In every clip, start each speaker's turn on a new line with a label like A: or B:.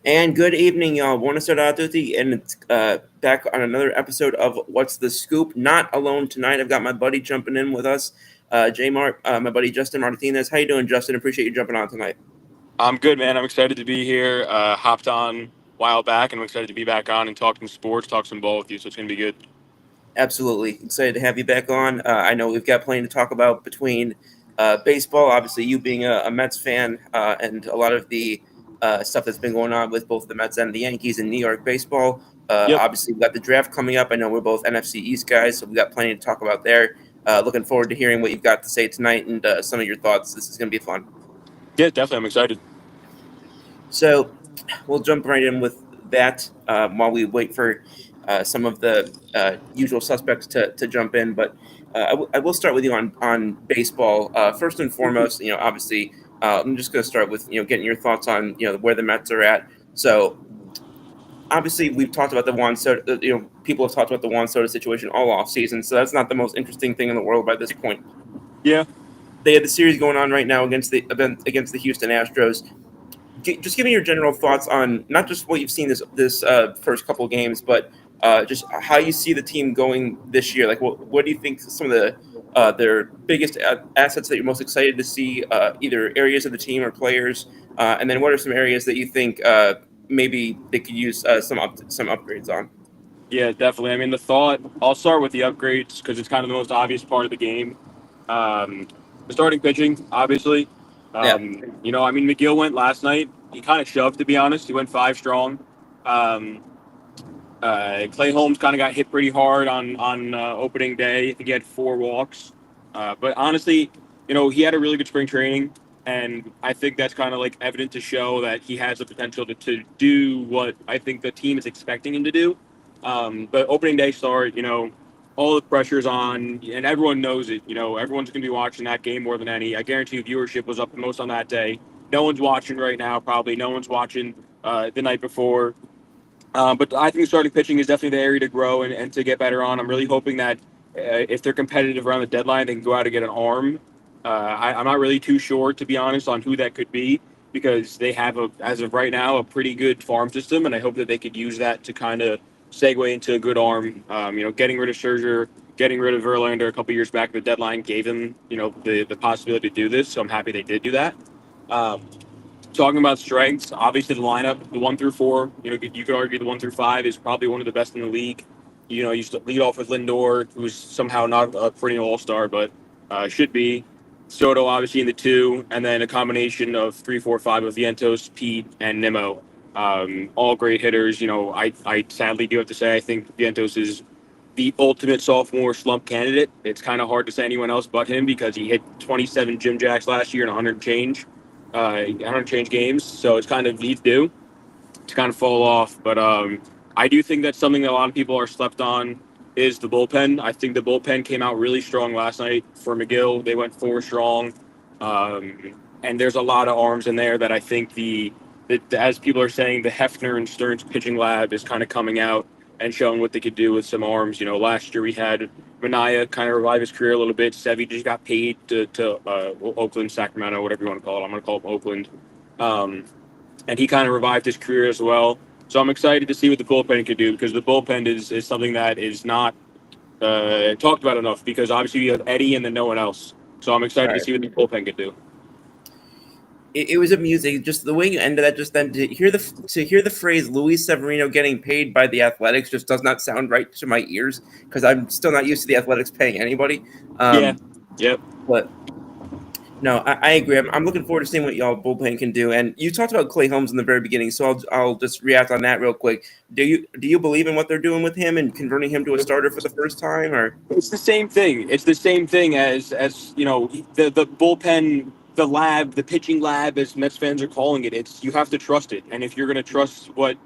A: And good evening, y'all. Want to start out with you, and it's back on another episode of What's the Scoop? Not alone tonight. I've got my buddy jumping in with us, my buddy Justin Martinez. How you doing, Justin? Appreciate you jumping on tonight.
B: I'm good, man. I'm excited to be here. Hopped on a while back, and I'm excited to be back on and talking sports, talk some ball with you. So it's gonna be good.
A: Absolutely excited to have you back on. I know we've got plenty to talk about between baseball, obviously you being a Mets fan, and a lot of the stuff that's been going on with both the Mets and the Yankees in New York baseball.
B: Yep.
A: Obviously, we've got the draft coming up. I know we're both NFC East guys, so we've got plenty to talk about there. Looking forward to hearing what you've got to say tonight and some of your thoughts. This is going to be fun.
B: Yeah, definitely. I'm excited.
A: So we'll jump right in with that while we wait for some of the usual suspects to jump in. But I will start with you on baseball. First and foremost, obviously, I'm just going to start with getting your thoughts on where the Mets are at. So obviously, we've talked about the Juan Soto. People have talked about the Juan Soto situation all off season. So that's not the most interesting thing in the world by this point.
B: Yeah.
A: They have the series going on right now against the Houston Astros. Just give me your general thoughts on not just what you've seen this first couple of games, but just how you see the team going this year. Like, what do you think some of their biggest assets that you're most excited to see, either areas of the team or players, and then what are some areas that you think maybe they could use some upgrades on?
B: Yeah, definitely. I mean, I'll start with the upgrades because it's kind of the most obvious part of the game. The starting pitching, obviously.
A: Yeah,
B: I mean, McGill went last night. He kind of shoved, to be honest. He went 5 strong. Um, Clay Holmes kind of got hit pretty hard on opening day. I think he had 4 walks. But honestly, he had a really good spring training, and I think that's kind of like evident to show that he has the potential to do what I think the team is expecting him to do. But opening day start, all the pressure's on, and everyone knows it. Everyone's going to be watching that game more than any. I guarantee you viewership was up the most on that day. No one's watching right now, probably. No one's watching the night before. But I think starting pitching is definitely the area to grow and to get better on. I'm really hoping that if they're competitive around the deadline, they can go out and get an arm. I'm not really too sure, to be honest, on who that could be because they have, as of right now, a pretty good farm system, and I hope that they could use that to kind of segue into a good arm. Getting rid of Scherzer, getting rid of Verlander a couple years back at the deadline gave them, the possibility to do this. So I'm happy they did do that. Um, Talking about strengths, obviously the lineup, the 1 through 4, you could argue the 1 through 5 is probably one of the best in the league. You used to lead off with Lindor, who's somehow not a perennial all-star, but should be. Soto, obviously, in the 2, and then a combination of 3, 4, 5 of Vientos, Pete, and Nimmo. All great hitters. I sadly do have to say I think Vientos is the ultimate sophomore slump candidate. It's kind of hard to say anyone else but him because he hit 27 Jim Jacks last year and 100 change games. So it's kind of he's due to kind of fall off. But I do think that's something that a lot of people are slept on is the bullpen. I think the bullpen came out really strong last night for McGill. They went 4 strong. And there's a lot of arms in there that I think as people are saying, the Hefner and Stearns pitching lab is kind of coming out and showing what they could do with some arms. Last year we had Manaea kind of revive his career a little bit. Sevy just got paid to Oakland, Sacramento, whatever you want to call it. I'm going to call him Oakland. And he kind of revived his career as well. So I'm excited to see what the bullpen could do because the bullpen is something that is not talked about enough because obviously you have Eddie and then no one else. So I'm excited to
A: right.
B: see what the bullpen could do.
A: It was amusing, just the way you ended that. Just then to hear the phrase Luis Severino getting paid by the Athletics just does not sound right to my ears because I'm still not used to the Athletics paying anybody.
B: Yeah. Yep.
A: But no, I agree. I'm looking forward to seeing what y'all bullpen can do. And you talked about Clay Holmes in the very beginning, so I'll just react on that real quick. Do you believe in what they're doing with him and converting him to a starter for the first time, or?
B: It's the same thing. It's the same thing as the bullpen, the lab, the pitching lab, as Mets fans are calling it. It's you have to trust it, and if you're going to trust what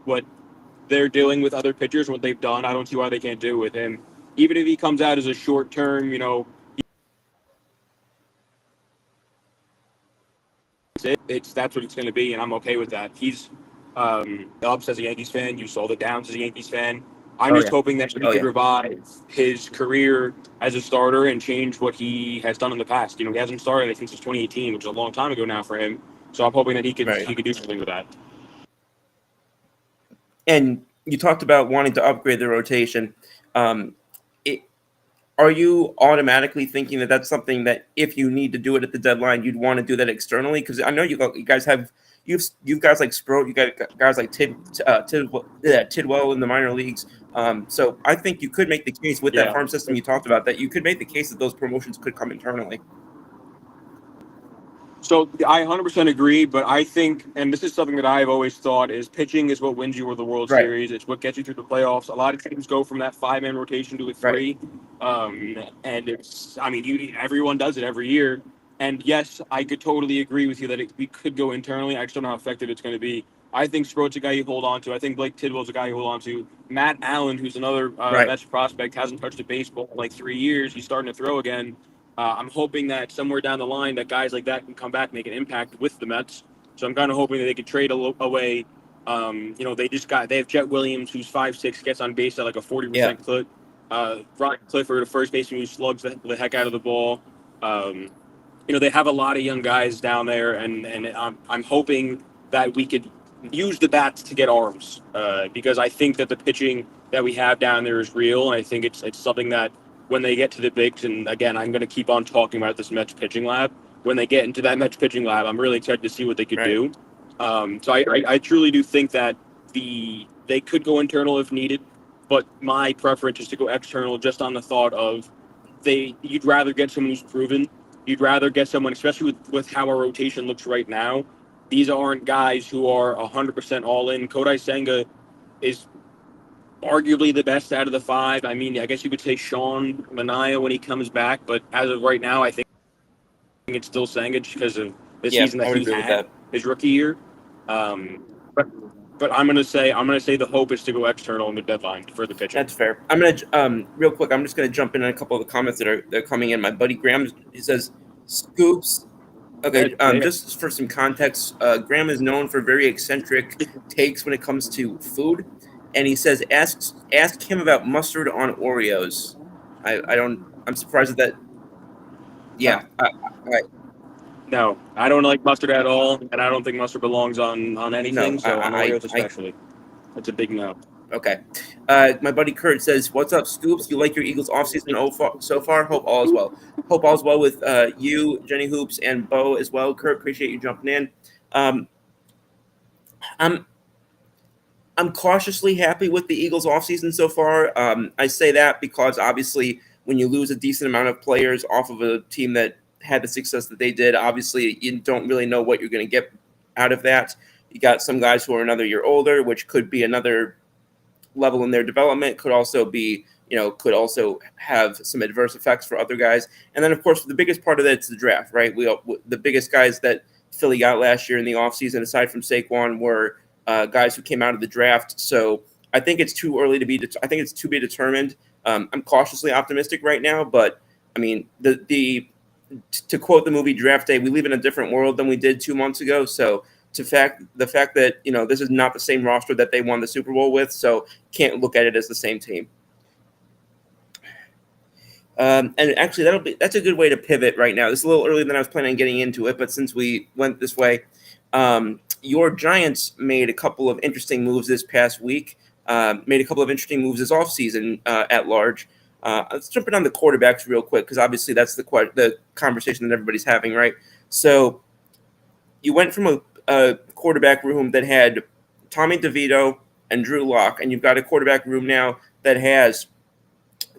B: they're doing with other pitchers, what they've done, I don't see why they can't do it with him. Even if he comes out as a short term, it's that's what it's going to be, and I'm okay with that. He's ups as a Yankees fan. You saw the downs as a Yankees fan. I'm
A: Oh
B: just
A: yeah,
B: hoping that he
A: oh
B: could
A: yeah.
B: revive his career as a starter and change what he has done in the past. He hasn't started I think since 2018, which is a long time ago now for him. So I'm hoping that he could
A: Right.
B: he could do something with that.
A: And you talked about wanting to upgrade the rotation. Um, it, are you automatically thinking that that's something that if you need to do it at the deadline, you'd want to do that externally? Because I know you guys have you've guys like Sproat, you got guys like Tidwell in the minor leagues. So I think you could make the case with that
B: Yeah.
A: farm system you talked about that you could make the case that those promotions could come internally.
B: So I 100% agree, but I think, and this is something that I've always thought, is pitching is what wins you the World
A: Right,
B: Series. It's what gets you through the playoffs. A lot of teams go from that 5-man rotation to a
A: right,
B: three, and I mean, everyone does it every year. And yes, I could totally agree with you that we could go internally. I just don't know how effective it's going to be. I think Sproat's a guy you hold on to. I think Blake Tidwell's a guy you hold on to. Matt Allen, who's another
A: right,
B: Mets prospect, hasn't touched a baseball in like 3 years. He's starting to throw again. I'm hoping that somewhere down the line that guys like that can come back, make an impact with the Mets. So I'm kind of hoping that they could trade away. They have Jet Williams, who's 5'6", gets on base at like a
A: yeah,
B: 40% clip. Ryan Clifford, a first baseman who slugs the heck out of the ball. Um, they have a lot of young guys down there, and I'm hoping that we could use the bats to get arms because I think that the pitching that we have down there is real, and I think it's something that when they get to the bigs, and again, I'm going to keep on talking about this Mets pitching lab. When they get into that Mets pitching lab, I'm really excited to see what they could
A: right,
B: do. So I truly do think that they could go internal if needed, but my preference is to go external just on the thought of you'd rather get someone who's proven. You'd rather get someone, especially with how our rotation looks right now. These aren't guys who are 100% all in. Kodai Senga is arguably the best out of the five. I mean, I guess you could say Sean Manaea when he comes back, but as of right now, I think it's still Senga because of the
A: yeah.
B: season
A: I
B: that
A: would
B: he
A: agree with
B: had
A: that.
B: his rookie year. Um, but I'm gonna say the hope is to go external in the deadline for the pitching.
A: That's fair. I'm gonna real quick. I'm just gonna jump in on a couple of the comments that are coming in. My buddy Graham, he says, "Scoops." Okay,
B: Yeah.
A: just for some context, Graham is known for very eccentric takes when it comes to food, and he says, "Ask him about mustard on Oreos." I don't. I'm surprised at that. Yeah,
B: No, no, I don't like mustard at all, and I don't think mustard belongs on anything.
A: no,
B: So on Oreos especially, it's a big no.
A: okay. My buddy Kurt says, "What's up, Scoops? You like your Eagles offseason so far? Hope all is well. Hope all is well with you, Jenny Hoops, and Bo as well. Kurt, appreciate you jumping in. Um, I'm I'm cautiously happy with the Eagles offseason so far. I say that because obviously, when you lose a decent amount of players off of a team that had the success that they did, obviously you don't really know what you're going to get out of that. You got some guys who are another year older, which could be another level in their development, could also be, could also have some adverse effects for other guys. And then, of course, the biggest part of that is the draft, right? The biggest guys that Philly got last year in the offseason, aside from Saquon, were guys who came out of the draft. So I think it's too early to be. I think it's to be determined. I'm cautiously optimistic right now, but I mean, to quote the movie Draft Day, we live in a different world than we did 2 months ago. So the fact that this is not the same roster that they won the Super Bowl with, so can't look at it as the same team. And actually, that's a good way to pivot right now. This is a little earlier than I was planning on getting into it, but since we went this way, your Giants made a couple of interesting moves this past week. Made a couple of interesting moves this offseason at large. Let's jump in on the quarterbacks real quick because obviously that's the conversation that everybody's having, right? So you went from a quarterback room that had Tommy DeVito and Drew Lock, and you've got a quarterback room now that has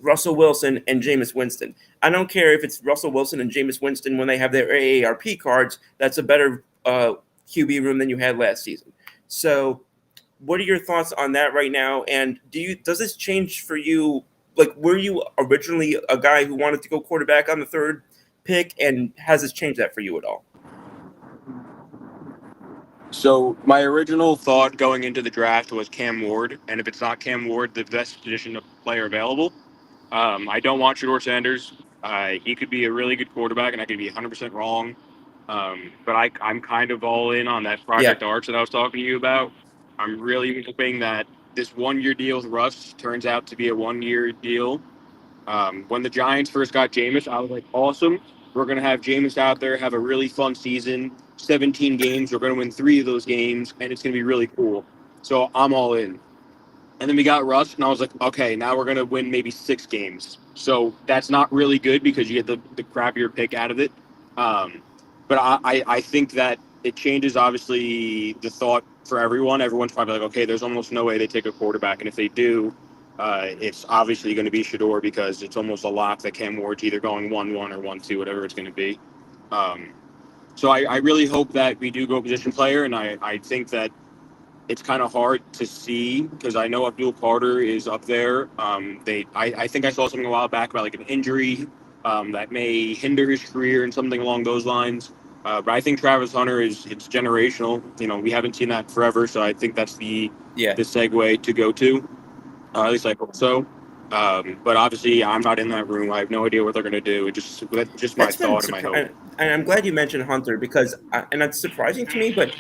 A: Russell Wilson and Jameis Winston. I don't care if it's Russell Wilson and Jameis Winston when they have their AARP cards. That's a better QB room than you had last season. So, what are your thoughts on that right now? And does this change for you? Like, were you originally a guy who wanted to go quarterback on the third pick, and has this changed that for you at all?
B: So my original thought going into the draft was Cam Ward, and if it's not Cam Ward, the best position of player available. I don't want Shador Sanders. He could be a really good quarterback, and I could be 100% wrong. But I'm kind of all in on that
A: Yeah,
B: Project Arch that I was talking to you about. I'm really hoping that this 1 year deal with Russ turns out to be a 1 year deal. When the Giants first got Jameis, I was like, awesome. We're going to have Jameis out there, have a really fun season, 17 games. We're going to win 3 of those games, and it's going to be really cool. So I'm all in. And then we got Russ, and I was like, okay, now we're gonna win maybe 6 games. So that's not really good because you get the crappier pick out of it. Um, but I think that it changes obviously the thought for everyone. Everyone's probably like, okay, there's almost no way they take a quarterback, and if they do, it's obviously going to be Shador because it's almost a lock that Cam Ward's either going 1-1 or 1-2, whatever it's going to be. Um, so I really hope that we do go position player, and I think that it's kind of hard to see because I know Abdul Carter is up there. I think I saw something a while back about like an injury that may hinder his career and something along those lines. But I think Travis Hunter is it's generational. You know, we haven't seen that forever, so I think that's
A: Yeah.
B: the segue to go to. At least I hope so. But obviously, I'm not in that room. I have no idea what they're going to do. That's just my
A: That's been
B: thought and my hope.
A: surprising, and I'm glad you mentioned Hunter because, and that's surprising to me. But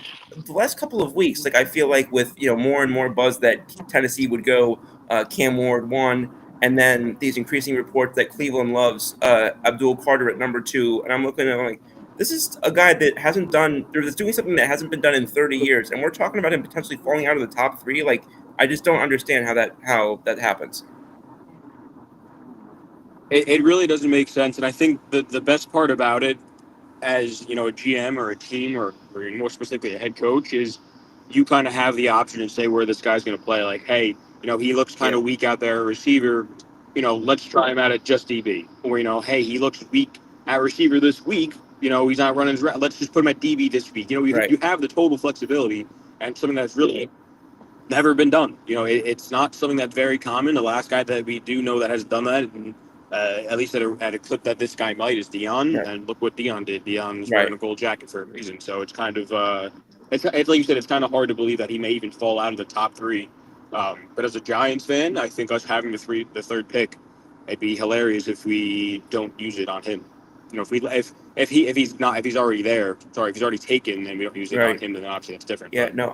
A: the last couple of weeks, like I feel like with more and more buzz that Tennessee would go Cam Ward one, and then these increasing reports that Cleveland loves Abdul Carter at number two, and I'm looking at like this is a guy that hasn't done, that's doing something that hasn't been done in 30 years, and we're talking about him potentially falling out of the top three. Like I just don't understand how that happens.
B: It really doesn't make sense, and I think the best part about it as you know a GM or a team or more specifically a head coach is you kind of have the option to say where this guy's going to play. Like, hey, he looks kind
A: Yeah,
B: of weak out there, at receiver. Let's try him out at just DB. Or hey, he looks weak at receiver this week. He's not running his route. Let's just put him at DB this week.
A: right.
B: You have the total flexibility and something that's really never been done. It's not something that's very common. The last guy that we do know that has done that, and, at least at a clip that this guy might, is Dion.
A: Yeah,
B: And look what Dion did. Dion's wearing
A: right.
B: a gold jacket for a reason. So it's kind of, it's like you said, it's kind of hard to believe that he may even fall out of the top three. But as a Giants fan, I think us having the third pick, it'd be hilarious if we don't use it on him. If he's already there, sorry, if he's already taken and we don't use it on
A: Right.
B: him, then obviously that's different.
A: Yeah,
B: But
A: no,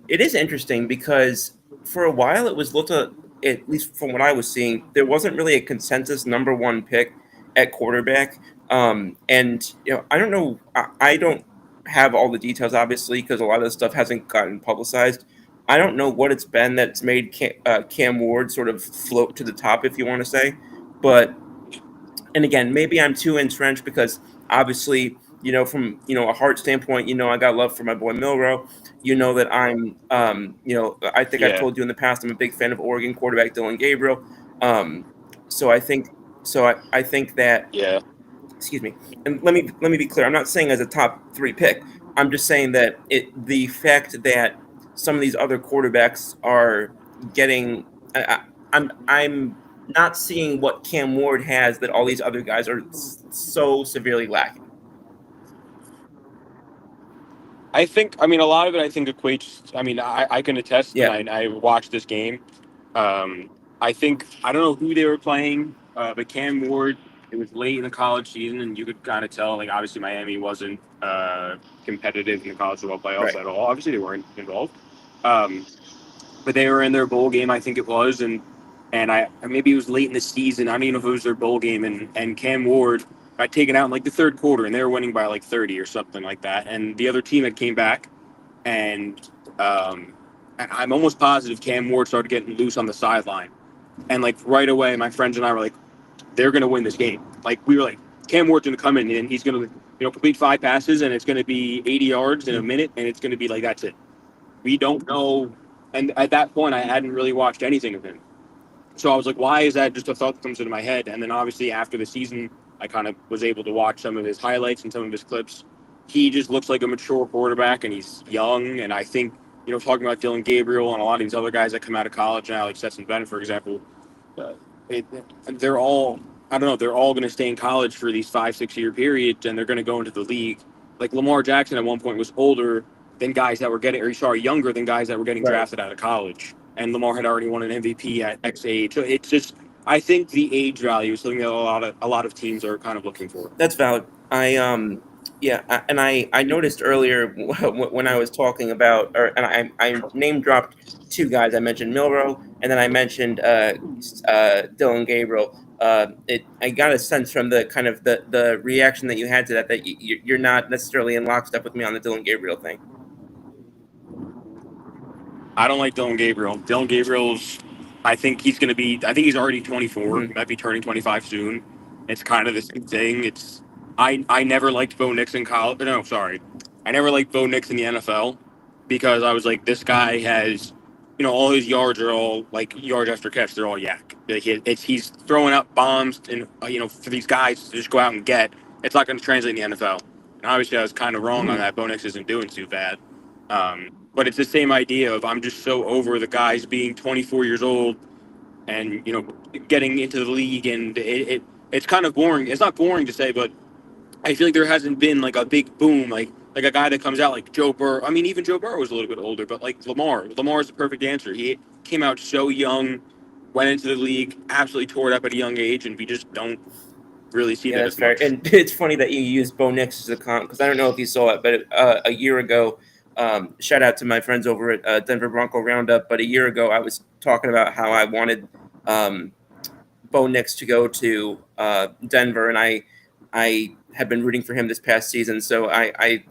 A: it is interesting because for a while it was looked at least from what I was seeing, there wasn't really a consensus number one pick at quarterback. And I don't know, I don't have all the details obviously because a lot of the stuff hasn't gotten publicized. I don't know what it's been that's made Cam Ward sort of float to the top, if you want to say, but and again, maybe I'm too entrenched because obviously, from a heart standpoint, I got love for my boy Milrow. You know that I think I've
B: yeah,
A: told you in the past, I'm a big fan of Oregon quarterback Dylan Gabriel. Um, so I think, I think that,
B: yeah.
A: excuse me, and let me be clear. I'm not saying as a top three pick. I'm just saying that the fact that some of these other quarterbacks are getting, I'm not seeing what Cam Ward has that all these other guys are so severely lacking.
B: I mean, a lot of it, I think, equates. I mean, I can attest, and
A: Yeah,
B: I watched this game. I don't know who they were playing, but Cam Ward, it was late in the college season, and you could kind of tell, like, obviously Miami wasn't competitive in the college football playoffs
A: right.
B: at all. Obviously, they weren't involved. Um, but they were in their bowl game, I think it was, and I maybe it was late in the season. I don't even know if it was their bowl game, and Cam Ward got taken out in like the third quarter, and they were winning by like 30 or something like that. And the other team had came back, and um, I'm almost positive Cam Ward started getting loose on the sideline, and like right away, my friends and I were like, they're going to win this game. Like we were like, Cam Ward's going to come in and he's going to complete 5 passes, and it's going to be 80 yards in a minute, and it's going to be like that's it. We don't know. And at that point, I hadn't really watched anything of him. So I was like, why is that just a thought that comes into my head? And then obviously after the season, I kind of was able to watch some of his highlights and some of his clips. He just looks like a mature quarterback and he's young. And I think, talking about Dylan Gabriel and a lot of these other guys that come out of college now, like Stetson Bennett, for example, uh, it, they're all, I don't know, they're all going to stay in college for these 5, 6 year periods and they're going to go into the league. Like Lamar Jackson at one point was older than guys that were getting, or sorry, younger than guys that were getting
A: Right.
B: drafted out of college. And Lamar had already won an MVP at X age. So it's just, I think the age value is something that a lot of teams are kind of looking for.
A: That's valid. Yeah, and I noticed earlier when I was talking about, and I name dropped two guys. I mentioned Milrow, and then I mentioned Dylan Gabriel. I got a sense from the kind of the reaction that you had to that you're not necessarily in lockstep with me on the Dylan Gabriel thing.
B: I don't like Dylan Gabriel. Dylan Gabriel's, I think he's going to be, I think he's already 24. He
A: Mhm.
B: might be turning 25 soon. It's kind of the same thing. I never liked Bo Nix in college. No, sorry. I never liked Bo Nix in the NFL because I was like, this guy has, all his yards are all like yards after catch. They're all yak. He's throwing up bombs and, for these guys to just go out and get. It's not going to translate in the NFL. And obviously, I was kind of wrong on
A: Mhm.
B: that. Bo Nix isn't doing too bad. But it's the same idea of I'm just so over the guys being 24 years old and getting into the league, and it's kind of boring. It's not boring to say, but I feel like there hasn't been like a big boom, like a guy that comes out like Joe Burrow. I mean, even Joe Burrow was a little bit older, but like Lamar. Lamar is the perfect answer. He came out so young, went into the league, absolutely tore it up at a young age, and we just don't really see
A: Yeah,
B: that
A: that's
B: as
A: fair.
B: much.
A: And it's funny that you used Bo Nix as a comp because I don't know if you saw it, but a year ago, shout out to my friends over at Denver Bronco Roundup. But a year ago, I was talking about how I wanted um, Bo Nix to go to Denver, and I have been rooting for him this past season. So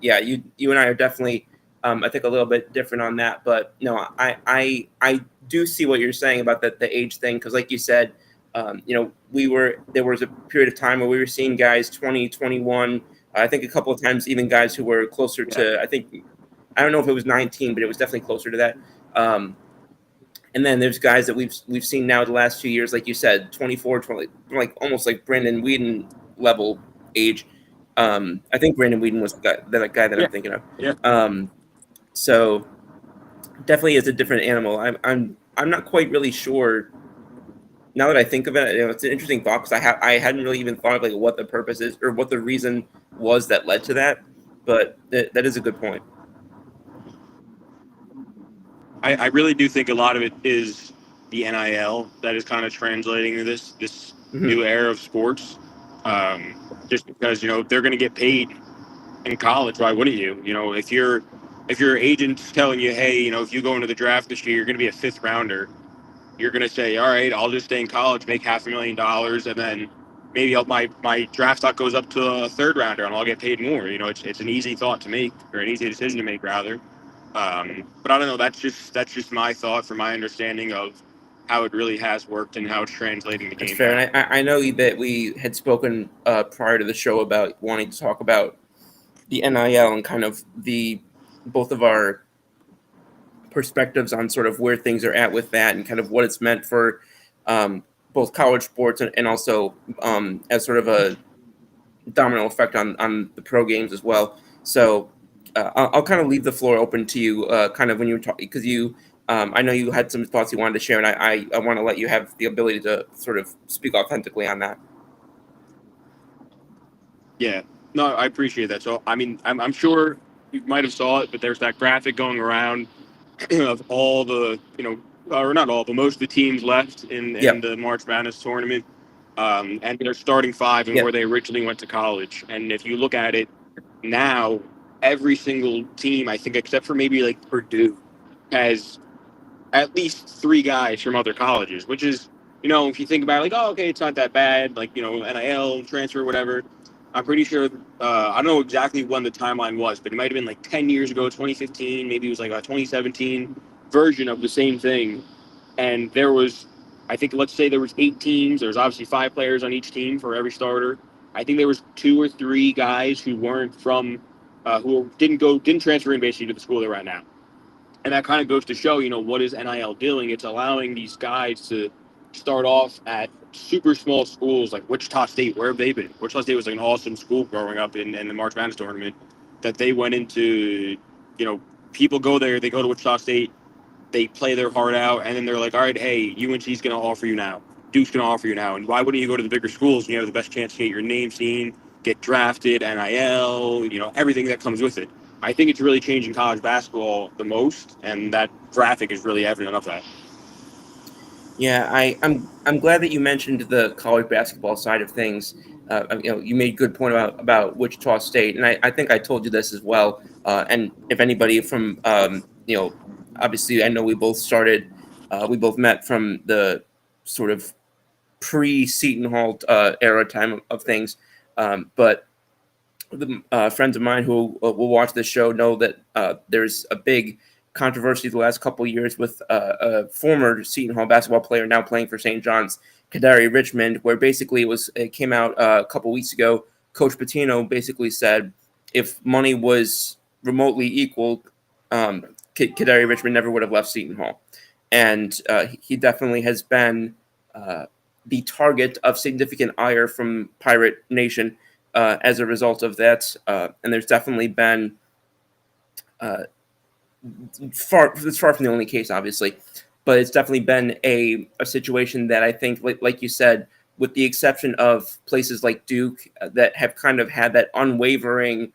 A: yeah, you and I are definitely I think a little bit different on that. But no, I do see what you're saying about the age thing because, like you said, there was a period of time where we were seeing guys 20, 21. I think a couple of times even guys who were closer
B: Yeah,
A: to I don't know if it was 19, but it was definitely closer to that. And then there's guys that we've seen now the last 2 years, like you said, 24, 20, like almost like Brandon Whedon level age. I think Brandon Whedon was the guy that
B: yeah,
A: I'm thinking of.
B: yeah.
A: Um, so definitely is a different animal. I'm not quite really sure now that I think of it. It's an interesting thought because I hadn't really even thought of like what the purpose is or what the reason was that led to that. But that is a good point.
B: I really do think a lot of it is the NIL that is kind of translating to this
A: Hmm.
B: new era of sports. Just because they're going to get paid in college, why wouldn't you? If your agent's telling you, hey, if you go into the draft this year, you're going to be a fifth rounder. You're going to say, all right, I'll just stay in college, make $500,000, and then maybe my draft stock goes up to a third rounder, and I'll get paid more. It's an easy thought to make, or an easy decision to make rather. But I don't know. That's just my thought from my understanding of how it really has worked and how it's translating the
A: That's
B: game
A: fair.
B: now.
A: And I know that we had spoken prior to the show about wanting to talk about the NIL and kind of the both of our perspectives on sort of where things are at with that and kind of what it's meant for um, both college sports and also as sort of a domino effect on the pro games as well. So I'll kind of leave the floor open to you, kind of when you were talking, because I know you had some thoughts you wanted to share, and I want to let you have the ability to sort of speak authentically on that.
B: Yeah, no, I appreciate that. So I mean, I'm sure you might have saw it, but there's that graphic going around of all the or not all, but most of the teams left in
A: Yep.
B: the March Madness tournament, and their starting five and where
A: Yep.
B: they originally went to college. And if you look at it now, every single team, I think, except for maybe like Purdue, has at least three guys from other colleges, which is, if you think about it, like, oh, okay, it's not that bad, like, NIL, transfer, whatever. I'm pretty sure, I don't know exactly when the timeline was, but it might have been like 10 years ago, 2015, maybe it was like a 2017 version of the same thing. And there was, I think, let's say there was 8 teams. There's obviously 5 players on each team for every starter. I think there was 2 or 3 guys who weren't from, who didn't transfer in basically to the school they're at now. And that kind of goes to show, what is NIL doing? It's allowing these guys to start off at super small schools like Wichita State. Where have they been? Wichita State was like an awesome school growing up in the March Madness tournament that they went into. You know, people go there, they go to Wichita State, they play their heart out, and then they're like, all right, hey, UNC's going to offer you now. Duke's going to offer you now. And why wouldn't you go to the bigger schools? You have the best chance to get your name seen, get drafted, NIL, everything that comes with it. I think it's really changing college basketball the most, and that graphic is really evident of that.
A: Yeah, I'm glad that you mentioned the college basketball side of things. You made a good point about Wichita State, and I think I told you this as well. And if anybody from obviously I know we both met from the sort of pre-Seton Hall era time of things. But the friends of mine who will watch this show know that there's a big controversy the last couple of years with a former Seton Hall basketball player now playing for St. John's, Kadari Richmond, where basically it came out a couple weeks ago. Coach Pitino basically said if money was remotely equal, Kadari Richmond never would have left Seton Hall, and he definitely has been the target of significant ire from Pirate Nation as a result of that. And there's definitely been it's far from the only case, obviously, but it's definitely been a situation that I think, like you said, with the exception of places like Duke that have kind of had that unwavering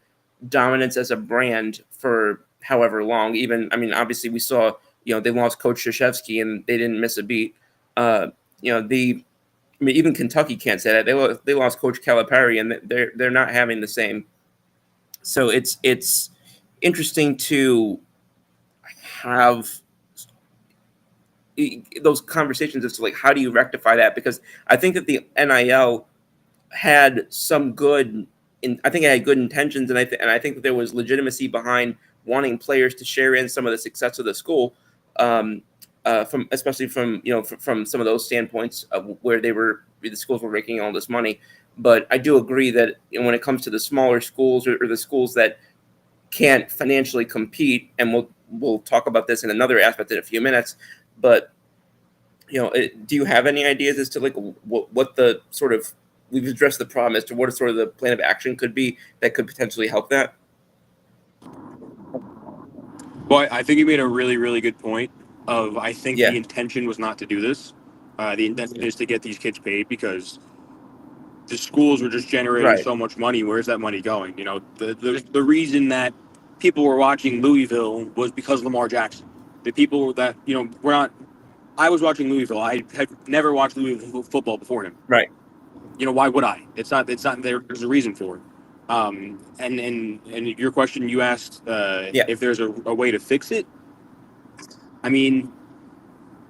A: dominance as a brand for however long. Even, I mean, obviously we saw, they lost Coach Krzyzewski and they didn't miss a beat. I mean, even Kentucky can't say that they lost Coach Calipari and they're not having the same. So it's interesting to have those conversations as to like how do you rectify that, because I think that the NIL had some good I think it had good intentions, and I think that there was legitimacy behind wanting players to share in some of the success of the school, from especially from from some of those standpoints of where the schools were making all this money. But I do agree that when it comes to the smaller schools or the schools that can't financially compete, and we'll talk about this in another aspect in a few minutes, but do you have any ideas as to like what the sort of, we've addressed the problem as to what sort of the plan of action could be that could potentially help that?
B: Well, I think you made a really, really good point. I think
A: Yeah.
B: the intention was not to do this. The intention is to get these kids paid because the schools were just generating
A: Right.
B: so much money. Where's that money going? The reason that people were watching Louisville was because Lamar Jackson. The people that were not. I was watching Louisville. I had never watched Louisville football before him.
A: Right.
B: Why would I? It's not. It's not. There's a reason for it. And your question, you asked
A: Yeah.
B: if there's a way to fix it. I mean,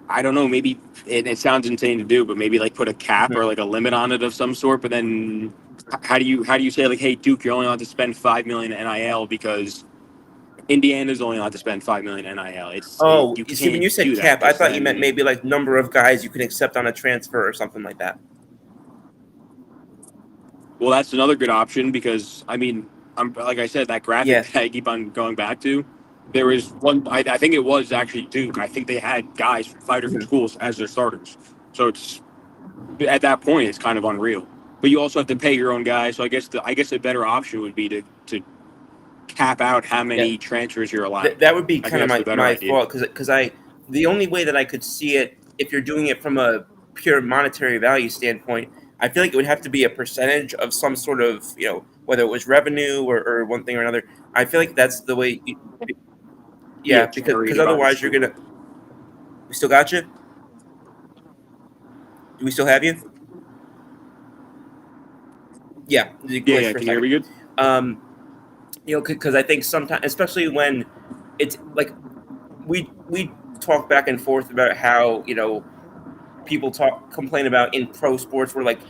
B: I don't know. Maybe it sounds insane to do, but maybe like put a cap or
A: Mhm.
B: like a limit on it of some sort. But then, how do you say like, hey, Duke, you're only allowed to spend $5 million NIL because Indiana's only allowed to spend $5 million NIL.
A: Oh,
B: You
A: you see, when you
B: can't
A: said
B: do that
A: cap, I
B: because
A: thought you meant
B: then.
A: maybe like number of guys you can accept on a transfer or something like that.
B: Well, that's another good option because I mean, I'm like I said, that graphic
A: Yeah.
B: that I keep on going back to. There was one. I think it was actually Duke. I think they had guys from 5 different
A: Mhm.
B: schools as their starters. So it's at that point, it's kind of unreal. But you also have to pay your own guys. So I guess a better option would be to cap out how
A: Yeah.
B: many transfers you're allowed.
A: That would be
B: I think
A: kind of
B: that's the better
A: my
B: idea.
A: thought, because the only way that I could see it, if you're doing it from a pure monetary value standpoint, I feel like it would have to be a percentage of some sort of, whether it was revenue or one thing or another. I feel like that's the way.
B: Yeah,
A: Yeah, because
B: generated by the
A: otherwise you're
B: school.
A: gonna. We still got you. Do we still have you? Yeah, you
B: Yeah,
A: glitched
B: yeah.
A: for a
B: Can you hear
A: second.
B: me good?
A: Um, because I think sometimes, especially when it's like we talk back and forth about how people complain about in pro sports where like,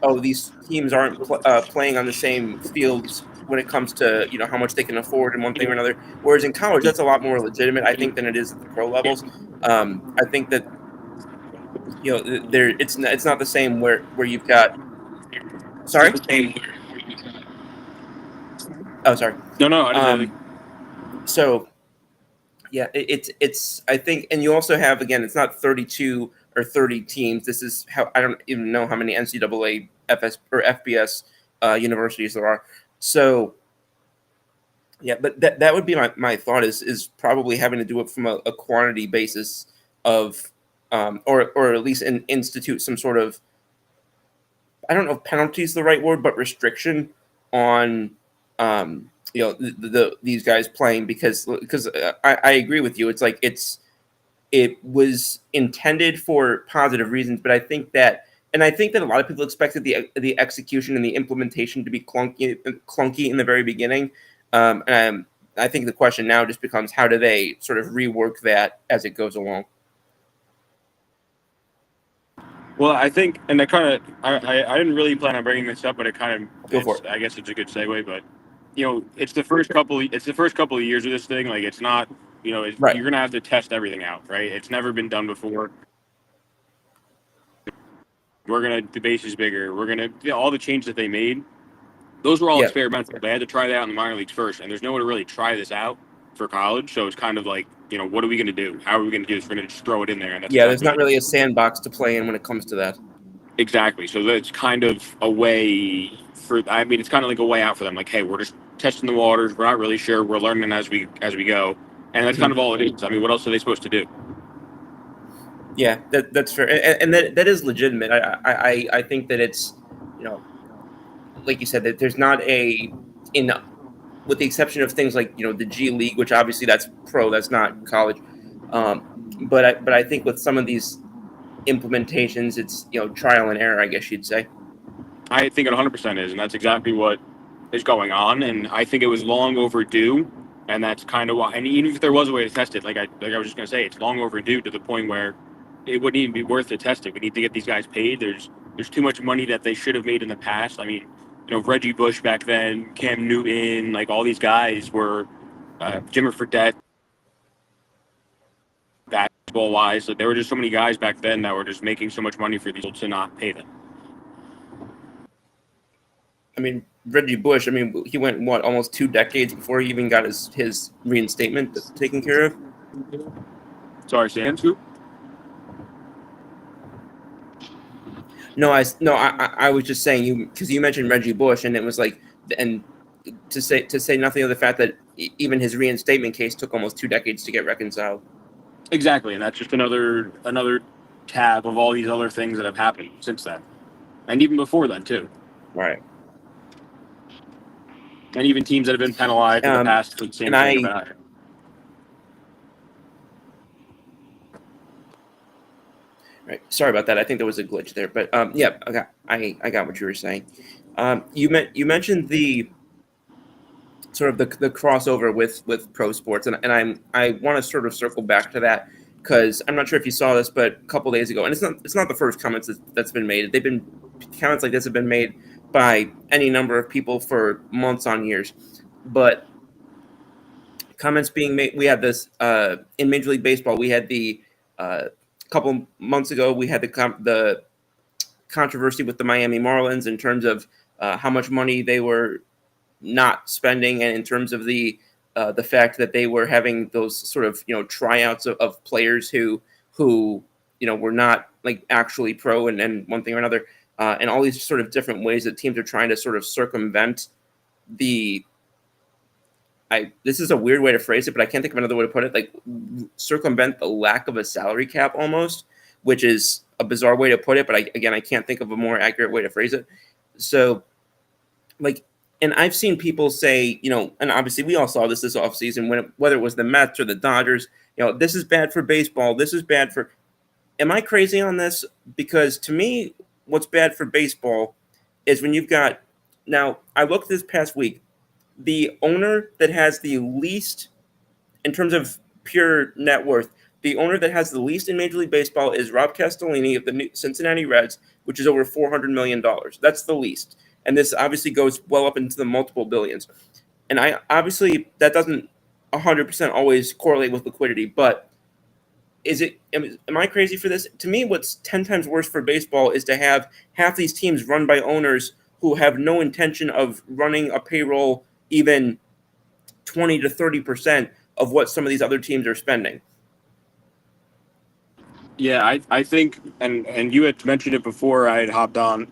A: oh, these teams aren't playing on the same fields when it comes to how much they can afford in one thing or another. Whereas in college, that's a lot more legitimate, I think, than it is at the pro levels. I think that there it's not the same where you've got. Sorry. Oh, sorry.
B: No, no. I didn't.
A: Um, so yeah, it's I think, and you also have, again, it's not 32 or 30 teams. This is how, I don't even know how many NCAA FS or FBS universities there are. So yeah, but that would be my thought, is probably having to do it from a quantity basis of or at least institute some sort of, I don't know if penalty is the right word, but restriction on these guys playing, because I agree with you. It's like it was intended for positive reasons, but I think that a lot of people expected the execution and the implementation to be clunky in the very beginning. And I think the question now just becomes, how do they sort of rework that as it goes along?
B: Well, I think, and I kind of, I didn't really plan on bringing this up, but
A: Go for it.
B: I guess it's a good segue. But it's the first couple of years of this thing. Like, it's not
A: Right.
B: you're going to have to test everything out, right? It's never been done before. The base is bigger. All the changes that they made, those were all
A: Yeah.
B: experimental. They had to try that out in the minor leagues first, and there's no way to really try this out for college. So it's kind of like, what are we going to do? How are we going to do this? We're going to just throw it in there, and that's
A: Yeah. There's
B: exactly
A: not
B: what
A: really a sandbox to play in when it comes to that.
B: exactly. So that's kind of a way for. I mean, it's kind of like a way out for them. Like, hey, we're just testing the waters. We're not really sure. We're learning as we go, and that's kind
A: Mhm.
B: of all it is. I mean, what else are they supposed to do?
A: Yeah, that's fair, and that is legitimate. I think that it's, you know, like you said, that there's not a in with the exception of things like the G League, which obviously that's pro, that's not college. Um, but I think with some of these implementations, it's trial and error, I guess you'd say.
B: I think it 100% is, and that's exactly what is going on. And I think it was long overdue, and that's kind of why. And even if there was a way to test it, like I was just gonna say, it's long overdue to the point where it wouldn't even be worth the testing. We need to get these guys paid. There's too much money that they should have made in the past. I mean, Reggie Bush back then, Cam Newton, like all these guys were Jimmer Fredette, basketball wise. Like, there were just so many guys back then that were just making so much money for these people to not pay them.
A: I mean, Reggie Bush. I mean, he went what almost 2 decades before he even got his reinstatement taken care of.
B: Sorry, Sam. Scoop.
A: No, I was just saying you because you mentioned Reggie Bush, and it was like, and to say nothing of the fact that even his reinstatement case took almost 2 decades to get reconciled.
B: Exactly, and that's just another tab of all these other things that have happened since then, and even before then too,
A: Right.
B: and even teams that have been penalized in the past for the same
A: And
B: thing
A: I
B: about it.
A: Right. Sorry about that. I think there was a glitch there, but yeah, okay. I got what you were saying. You mentioned the sort of the crossover with pro sports, and I want to sort of circle back to that because I'm not sure if you saw this, but a couple days ago, and it's not the first comments that's been made. They've been comments like this have been made by any number of people for months on years, but comments being made. We had this in Major League Baseball. We had the couple months ago. We had the controversy with the Miami Marlins in terms of how much money they were not spending, and in terms of the fact that they were having those sort of tryouts of players who were not like actually pro and one thing or another, and all these sort of different ways that teams are trying to sort of circumvent the this is a weird way to phrase it, but I can't think of another way to put it. Like circumvent the lack of a salary cap almost, which is a bizarre way to put it. But I can't think of a more accurate way to phrase it. So, like, and I've seen people say, and obviously we all saw this offseason whether it was the Mets or the Dodgers, this is bad for baseball. This is bad for. Am I crazy on this? Because to me, what's bad for baseball is when you've got. Now, I looked this past week. The owner that has the least, in terms of pure net worth, the owner that has the least in Major League Baseball is Rob Castellini of the Cincinnati Reds, which is over $400 million. That's the least, and this obviously goes well up into the multiple billions. And I obviously that doesn't 100% always correlate with liquidity, but am I crazy for this? To me, what's 10 times worse for baseball is to have half these teams run by owners who have no intention of running a payroll even 20 to 30% of what some of these other teams are spending.
B: Yeah, I think, and you had mentioned it before I had hopped on.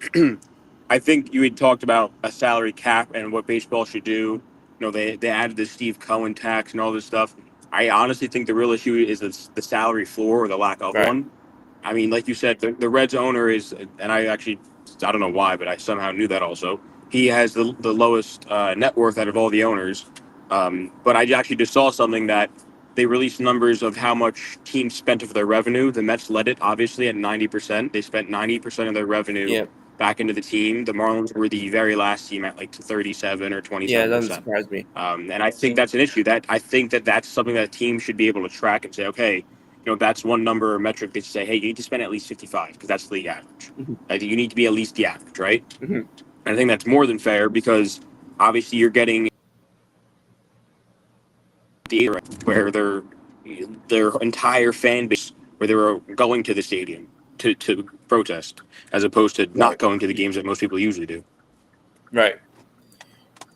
B: I think you had talked about a salary cap and what baseball should do. They added the Steve Cohen tax and all this stuff. I honestly think the real issue is the salary floor or the lack of
A: Right.
B: one. I mean, like you said, the Reds owner is, and I don't know why, but I somehow knew that also. He has the lowest net worth out of all the owners. But I actually just saw something that they released numbers of how much teams spent of their revenue. The Mets led it, obviously, at 90%. They spent 90% of their revenue
A: Yeah.
B: back into the team. The Marlins were the very last team at like 37 or
A: Yeah, it doesn't
B: 27%.
A: surprise me.
B: And I think that's an issue. That I think that's something that a team should be able to track and say, okay, that's one number or metric that you say, hey, you need to spend at least 55 because that's the league average.
A: Mhm.
B: Like, you need to be at least the average, right?
A: Mhm.
B: And I think that's more than fair because obviously you're getting the where they're their entire fan base where they were going to the stadium to protest, as opposed to not
A: Right.
B: going to the games that most people usually do.
A: Right.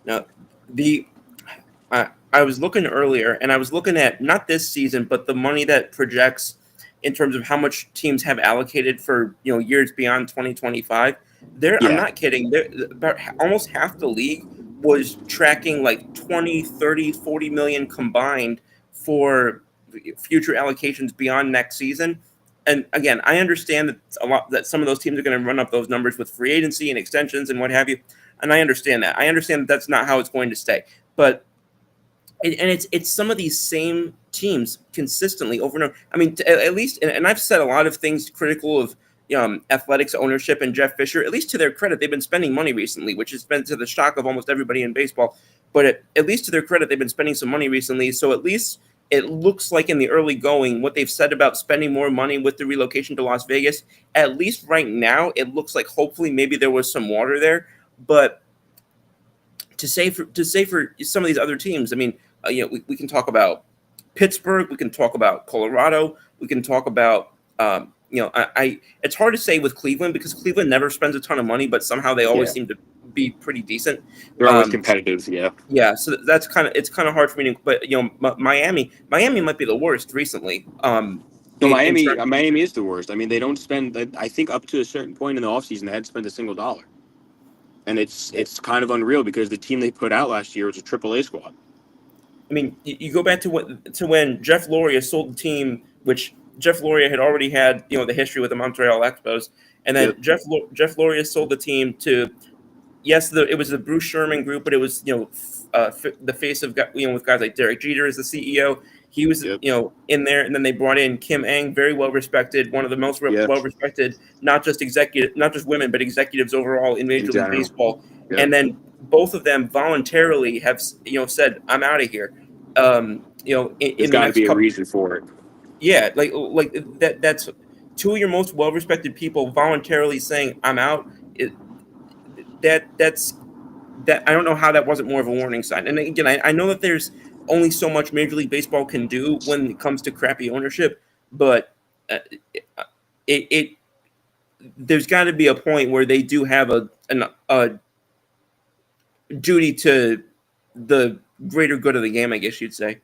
A: Now, the I was looking earlier, and I was looking at not this season, but the money that projects in terms of how much teams have allocated for years beyond 2025. I'm
B: Yeah,
A: not kidding. There, about almost half the league was tracking like 20, 30, 40 million combined for future allocations beyond next season. And again, I understand that some of those teams are going to run up those numbers with free agency and extensions and what have you. And I understand that. I understand that that's not how it's going to stay. But it's some of these same teams consistently over and over. I mean, at least, and I've said a lot of things critical of athletics ownership and Jeff Fisher. At least to their credit, they've been spending money recently, which has been to the shock of almost everybody in baseball. But at least to their credit, they've been spending some money recently. So at least it looks like in the early going, what they've said about spending more money with the relocation to Las Vegas, at least right now, it looks like hopefully maybe there was some water there. But to say for some of these other teams, I mean, we can talk about Pittsburgh, we can talk about Colorado, we can talk about it's hard to say with Cleveland because Cleveland never spends a ton of money, but somehow they always
B: yeah,
A: seem to be pretty decent.
B: they're always competitive. Yeah,
A: Yeah, so that's kind of hard for me to, but Miami might be the worst recently.
B: no,
A: In turn,
B: Miami is the worst. I mean, they don't spend. I think up to a certain point in the offseason, they hadn't spent a single dollar, and it's kind of unreal because the team they put out last year was a AAA squad.
A: I mean, you go back to when Jeff Loria sold the team, which Jeff Loria had already had the history with the Montreal Expos, and then
B: Yep,
A: Jeff Loria sold the team to, yes, it was the Bruce Sherman group, but it was the face of with guys like Derek Jeter as the CEO. He was
B: yep,
A: in there, and then they brought in Kim Eng, very well respected, one of the most
B: yep.
A: well respected, not just women, but executives overall in
B: In
A: Major League
B: general,
A: Baseball.
B: yep.
A: And then both of them voluntarily have said, "I'm out of here."
B: There's
A: In the
B: got to
A: next
B: be a
A: couple,
B: reason for it.
A: yeah, like that. That's two of your most well respected people voluntarily saying, "I'm out." It, that's that I don't know how that wasn't more of a warning sign. And again, I know that there's only so much Major League Baseball can do when it comes to crappy ownership, but it there's got to be a point where they do have a duty to the greater good of the game, I guess you'd say.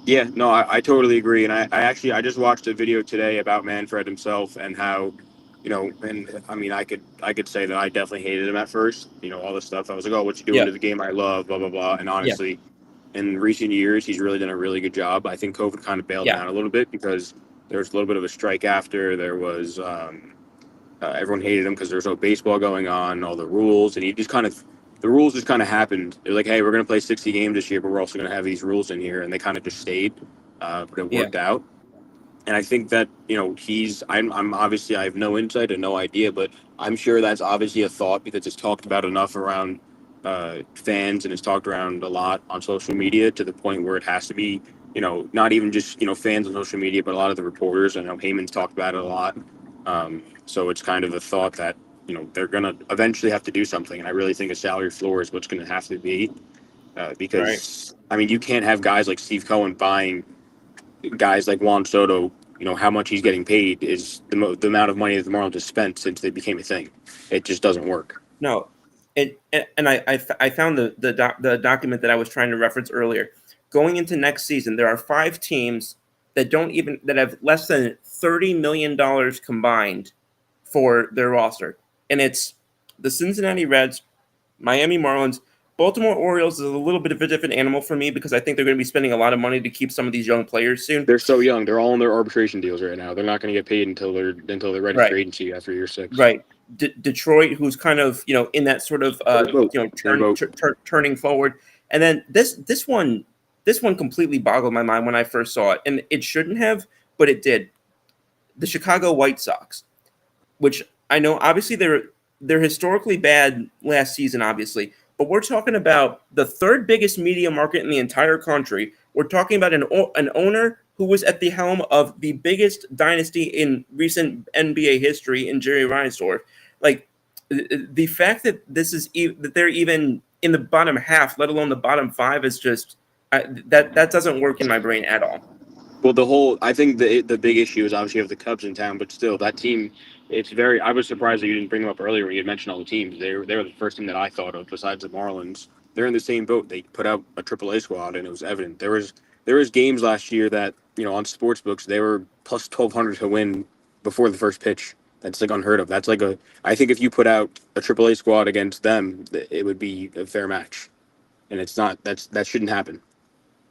B: Yeah, no, I totally agree. And I just watched a video today about Manfred himself and how, and I mean, I could say that I definitely hated him at first, all this stuff. I was like, oh, what you doing
A: Yeah,
B: to the game I love, blah, blah, blah. And
A: yeah,
B: honestly, in recent years, he's really done a really good job. I think COVID kind of bailed him
A: yeah,
B: out a little bit because there was a little bit of a strike after. There was, everyone hated him because there was no baseball going on, all the rules. And the rules just kind of happened. They're like, hey, we're going to play 60 games this year, but we're also going to have these rules in here. And they kind of just stayed, but it
A: yeah,
B: worked out. And I think that, I'm obviously, I have no insight and no idea, but I'm sure that's obviously a thought because it's talked about enough around fans and it's talked around a lot on social media to the point where it has to be, not even just, fans on social media, but a lot of the reporters. I know Heyman's talked about it a lot. So it's kind of a thought that, they're going to eventually have to do something. And I really think a salary floor is what's going to have to be
A: right.
B: because, I mean, you can't have guys like Steve Cohen buying guys like Juan Soto, how much he's getting paid is the amount of money that the Marlins have spent since they became a thing. It just doesn't work.
A: No, and I found the document that I was trying to reference earlier. Going into next season, there are 5 teams that have less than $30 million combined for their roster, and it's the Cincinnati Reds, Miami Marlins. Baltimore Orioles is a little bit of a different animal for me because I think they're going to be spending a lot of money to keep some of these young players soon.
B: They're so young. They're all in their arbitration deals right now. They're not going to get paid until they're ready for
A: Right.
B: agency after year 6.
A: Right. Detroit, who's kind of in that sort of
B: They're both. They're both.
A: turning forward, and then this one completely boggled my mind when I first saw it, and it shouldn't have, but it did. The Chicago White Sox, which I know obviously they're historically bad last season, obviously, but we're talking about the third biggest media market in the entire country. We're talking about an owner who was at the helm of the biggest dynasty in recent NBA history in Jerry Reinsdorf. Like the fact that that they're even in the bottom half, let alone the bottom 5, is just That doesn't work in my brain at all.
B: Well, I think the big issue is obviously you have the Cubs in town, but still that team, it's very. I was surprised that you didn't bring them up earlier when you had mentioned all the teams. They were the first team that I thought of besides the Marlins. They're in the same boat. They put out a AAA squad, and it was evident. There was games last year that on sports books they were plus 1,200 to win before the first pitch. That's like unheard of. That's like a. I think if you put out a AAA squad against them, it would be a fair match, and it's not. That shouldn't happen.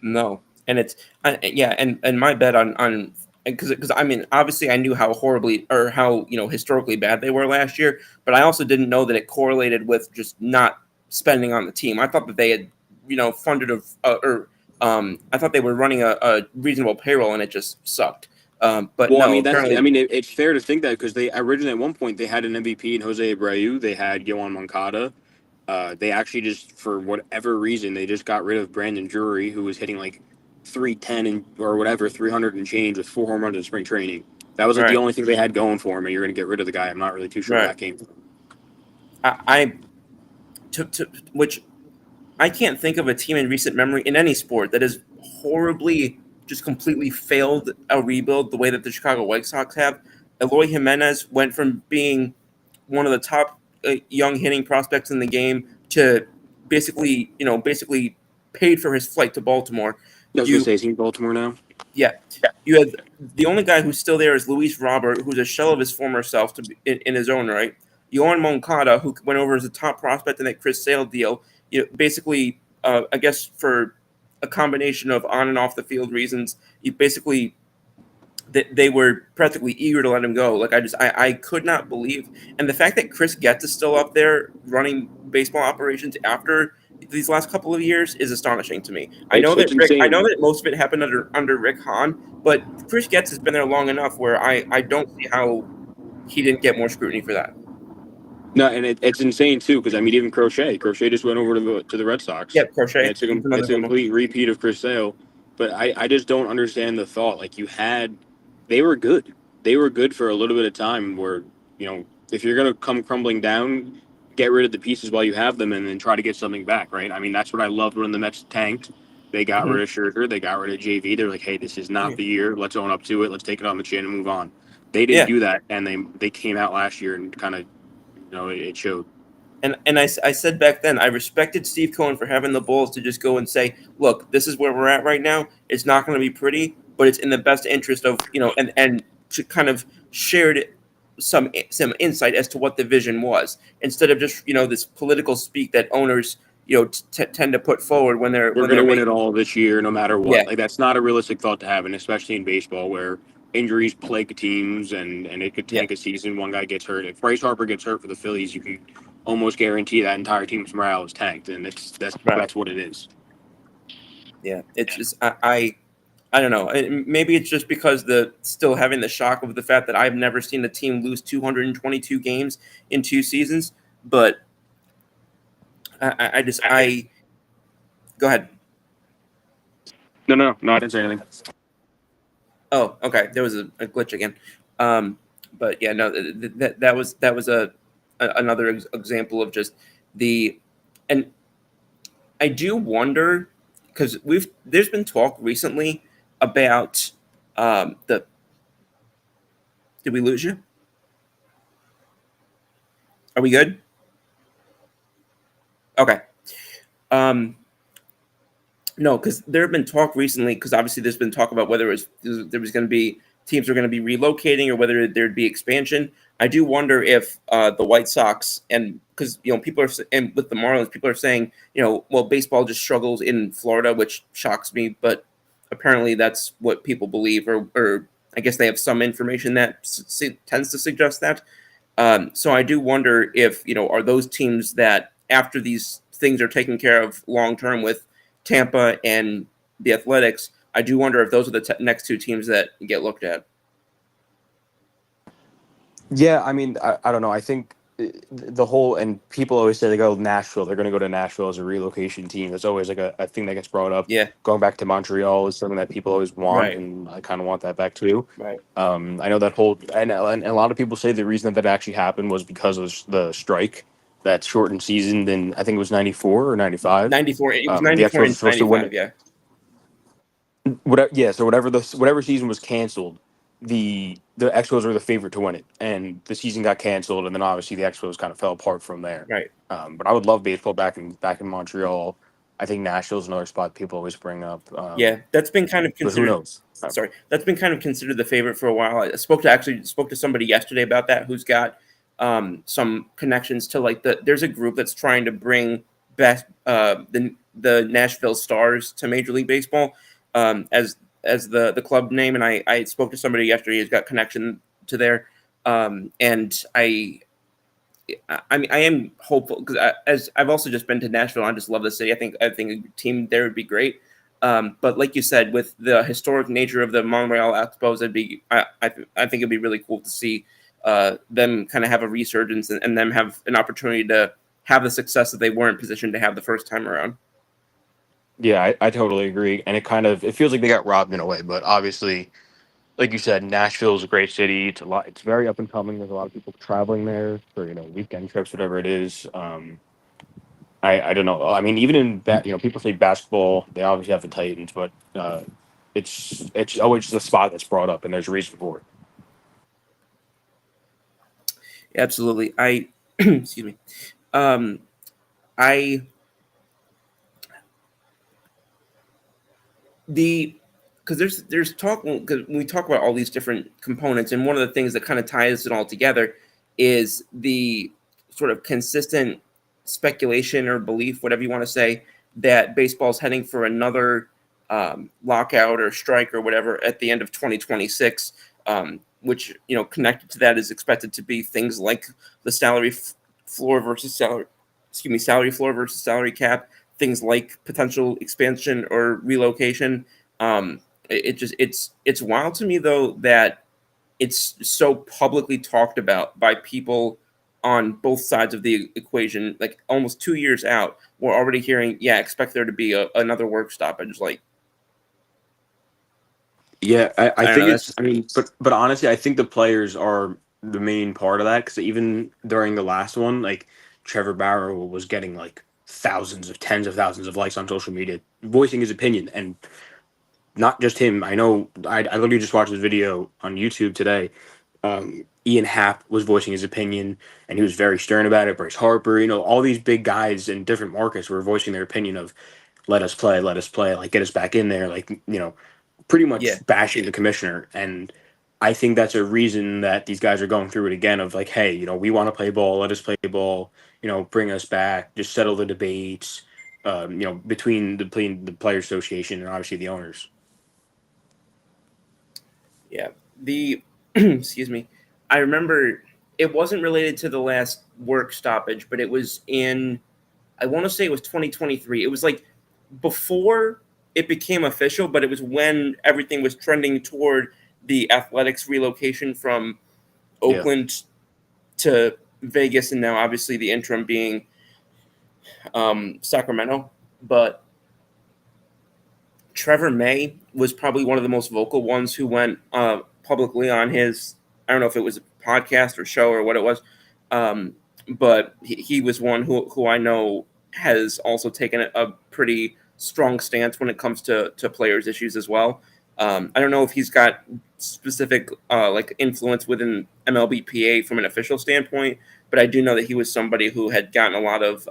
A: No, and yeah, and my bet on because I mean obviously I knew how horribly or how historically bad they were last year, but I also didn't know that it correlated with just not spending on the team. I thought that they had funded or I thought they were running a reasonable payroll and it just sucked. But
B: Well, I
A: no,
B: mean that's. I
A: apparently
B: mean, it's fair to think that because they originally at one point they had an MVP in Jose Abreu. They had Yohan Moncada. They actually just for whatever reason they just got rid of Brandon Drury, who was hitting like 310 and or whatever 300 and change with 4 home runs in spring training. That was like the
A: right,
B: only thing they had going for him, and you're going to get rid of the guy. I'm not really too sure where
A: right.
B: that came from.
A: I to which I can't think of a team in recent memory in any sport that has horribly just completely failed a rebuild the way that the Chicago White Sox have. Eloy Jimenez went from being one of the top young hitting prospects in the game to basically paid for his flight to Baltimore.
B: I was going to
A: You
B: say, is he in Baltimore now?
A: Yeah, you had the only guy who's still there is Luis Robert, who's a shell of his former self in his own right. Yohan Moncada, who went over as a top prospect in that Chris Sale deal, basically, I guess for a combination of on and off the field reasons, you basically they were practically eager to let him go. Like I could not believe, and the fact that Chris Getz is still up there running baseball operations after these last couple of years is astonishing to me.
B: It's
A: I know
B: insane.
A: that most of it happened under Rick Hahn, but Chris Getz has been there long enough where I don't see how he didn't get more scrutiny for that.
B: No, and it's insane too because I mean even Crochet just went over to the Red
A: Yeah,
B: Sox, and
A: Crochet, he's another
B: it's a
A: good one.
B: complete repeat of Chris Sale. But I just don't understand the thought. Like they were good. They were good for a little bit of time. Where if you're gonna come crumbling down, get rid of the pieces while you have them, and then try to get something back. Right? I mean that's what I loved when the Mets tanked. They got
A: Hmm.
B: rid of Scherzer. They got rid of JV. They're like, hey, this is not
A: Yeah,
B: the year. Let's own up to it. Let's take it on the chin and move on. They didn't
A: yeah.
B: do that, and they came out last year and kind of it showed.
A: And I said back then, I respected Steve Cohen for having the balls to just go and say, look, this is where we're at right now. It's not going to be pretty, but it's in the best interest of, and to kind of shared some insight as to what the vision was instead of just, this political speak that owners, tend to put forward when they're,
B: We're
A: when
B: going to
A: they're
B: win it
A: making,
B: all this year, no matter
A: yeah,
B: what. Like that's not a realistic thought to have, and especially in baseball where injuries plague teams and it could
A: yeah,
B: tank a season. One guy gets hurt. If Bryce Harper gets hurt for the Phillies, you can almost guarantee that entire team's morale is tanked, and
A: right.
B: that's what it is.
A: Yeah. It's just, I don't know. Maybe it's just because the still having the shock of the fact that I've never seen a team lose 222 games in 2 seasons. But I go ahead.
B: No, I didn't say anything.
A: Oh, okay. There was a glitch again. But yeah, no, that was another example of just the, and I do wonder because there's been talk recently about the. Did we lose you? Are we good? Okay. Um, No, because there have been talk recently. Because obviously, there's been talk about whether there was going to be teams were going to be relocating or whether there'd be expansion. I do wonder if the White Sox and because people are and with the Marlins, people are saying well, baseball just struggles in Florida, which shocks me, but apparently that's what people believe, or I guess they have some information that tends to suggest that. So I do wonder if are those teams that after these things are taken care of long term with Tampa and the Athletics, I do wonder if those are the next two teams that get looked at.
B: Yeah, I mean, I don't know. I think the whole and people always say they go Nashville. They're going to go to Nashville as a relocation team. That's always like a thing that gets brought up.
A: Yeah,
B: Going back to Montreal is something that people always want,
A: right,
B: and I kind of want that back too.
A: right.
B: I know that whole and a lot of people say the reason that actually happened was because of the strike that shortened season. Then I think it was 94 or 95.
A: 94. It was
B: The
A: 94
B: Expos were
A: and
B: supposed to win
A: 95.
B: it.
A: Yeah,
B: Whatever, yeah. So whatever season was canceled, the Expos were the favorite to win it, and the season got canceled, and then obviously the Expos kind of fell apart from there.
A: Right.
B: But I would love baseball back in Montreal. I think Nashville's another spot people always bring up.
A: Yeah, that's been kind of
B: But who
A: considered.
B: knows?
A: Sorry, that's been kind of considered the favorite for a while. I spoke to somebody yesterday about that who's got some connections to like there's a group that's trying to bring best the Nashville Stars to Major League Baseball as the club name, and I spoke to somebody yesterday who's got connection to there, and I mean, I am hopeful because as I've also just been to Nashville. I just love the city. I think a team there would be great. But like you said, with the historic nature of the Montreal Expos, I think it'd be really cool to see them kind of have a resurgence and them have an opportunity to have the success that they weren't positioned to have the first time around.
B: Yeah, I totally agree, and it feels like they got robbed in a way. But obviously, like you said, Nashville is a great city. It's a lot. It's very up and coming. There's a lot of people traveling there for weekend trips, whatever it is. I don't know. I mean, even people say basketball. They obviously have the Titans, but it's always the spot that's brought up, and there's a reason for it.
A: Absolutely, I excuse me. Um, I the because there's talk because we talk about all these different components, and one of the things that kind of ties it all together is the sort of consistent speculation or belief, whatever you want to say, that baseball's heading for another lockout or strike or whatever at the end of 2026. Which connected to that is expected to be things like the floor versus salary, excuse me, salary floor versus salary cap, things like potential expansion or relocation. It's wild to me though that it's so publicly talked about by people on both sides of the equation. Like almost 2 years out, we're already hearing, yeah, expect there to be another work stoppage. Like
B: Yeah, I
A: I don't know,
B: think
A: that's
B: it's.
A: just
B: I mean, but honestly, I think the players are the main part of that because even during the last one, like Trevor Bauer was getting like tens of thousands of likes on social media, voicing his opinion, and not just him. I know. I literally just watched this video on YouTube today. Ian Happ was voicing his opinion, and he was very stern about it. Bryce Harper, all these big guys in different markets were voicing their opinion of let us play, like get us back in there, like pretty
A: yeah.
B: much bashing the commissioner. And I think that's a reason that these guys are going through it again of like, hey, we want to play ball, let us play ball, bring us back, just settle the debates, between the player association and obviously the owners.
A: Yeah. The excuse me. I remember it wasn't related to the last work stoppage, but it was in I want to say it was 2023. It was like before it became official, but it was when everything was trending toward the Athletics relocation from
B: Yeah.
A: Oakland to Vegas, and now obviously the interim being Sacramento. But Trevor May was probably one of the most vocal ones who went publicly on his, I don't know if it was a podcast or show or what it was, but he was one who I know has also taken a pretty strong stance when it comes to players' issues as well. I don't know if he's got specific like influence within MLBPA from an official standpoint, but I do know that he was somebody who had gotten a lot of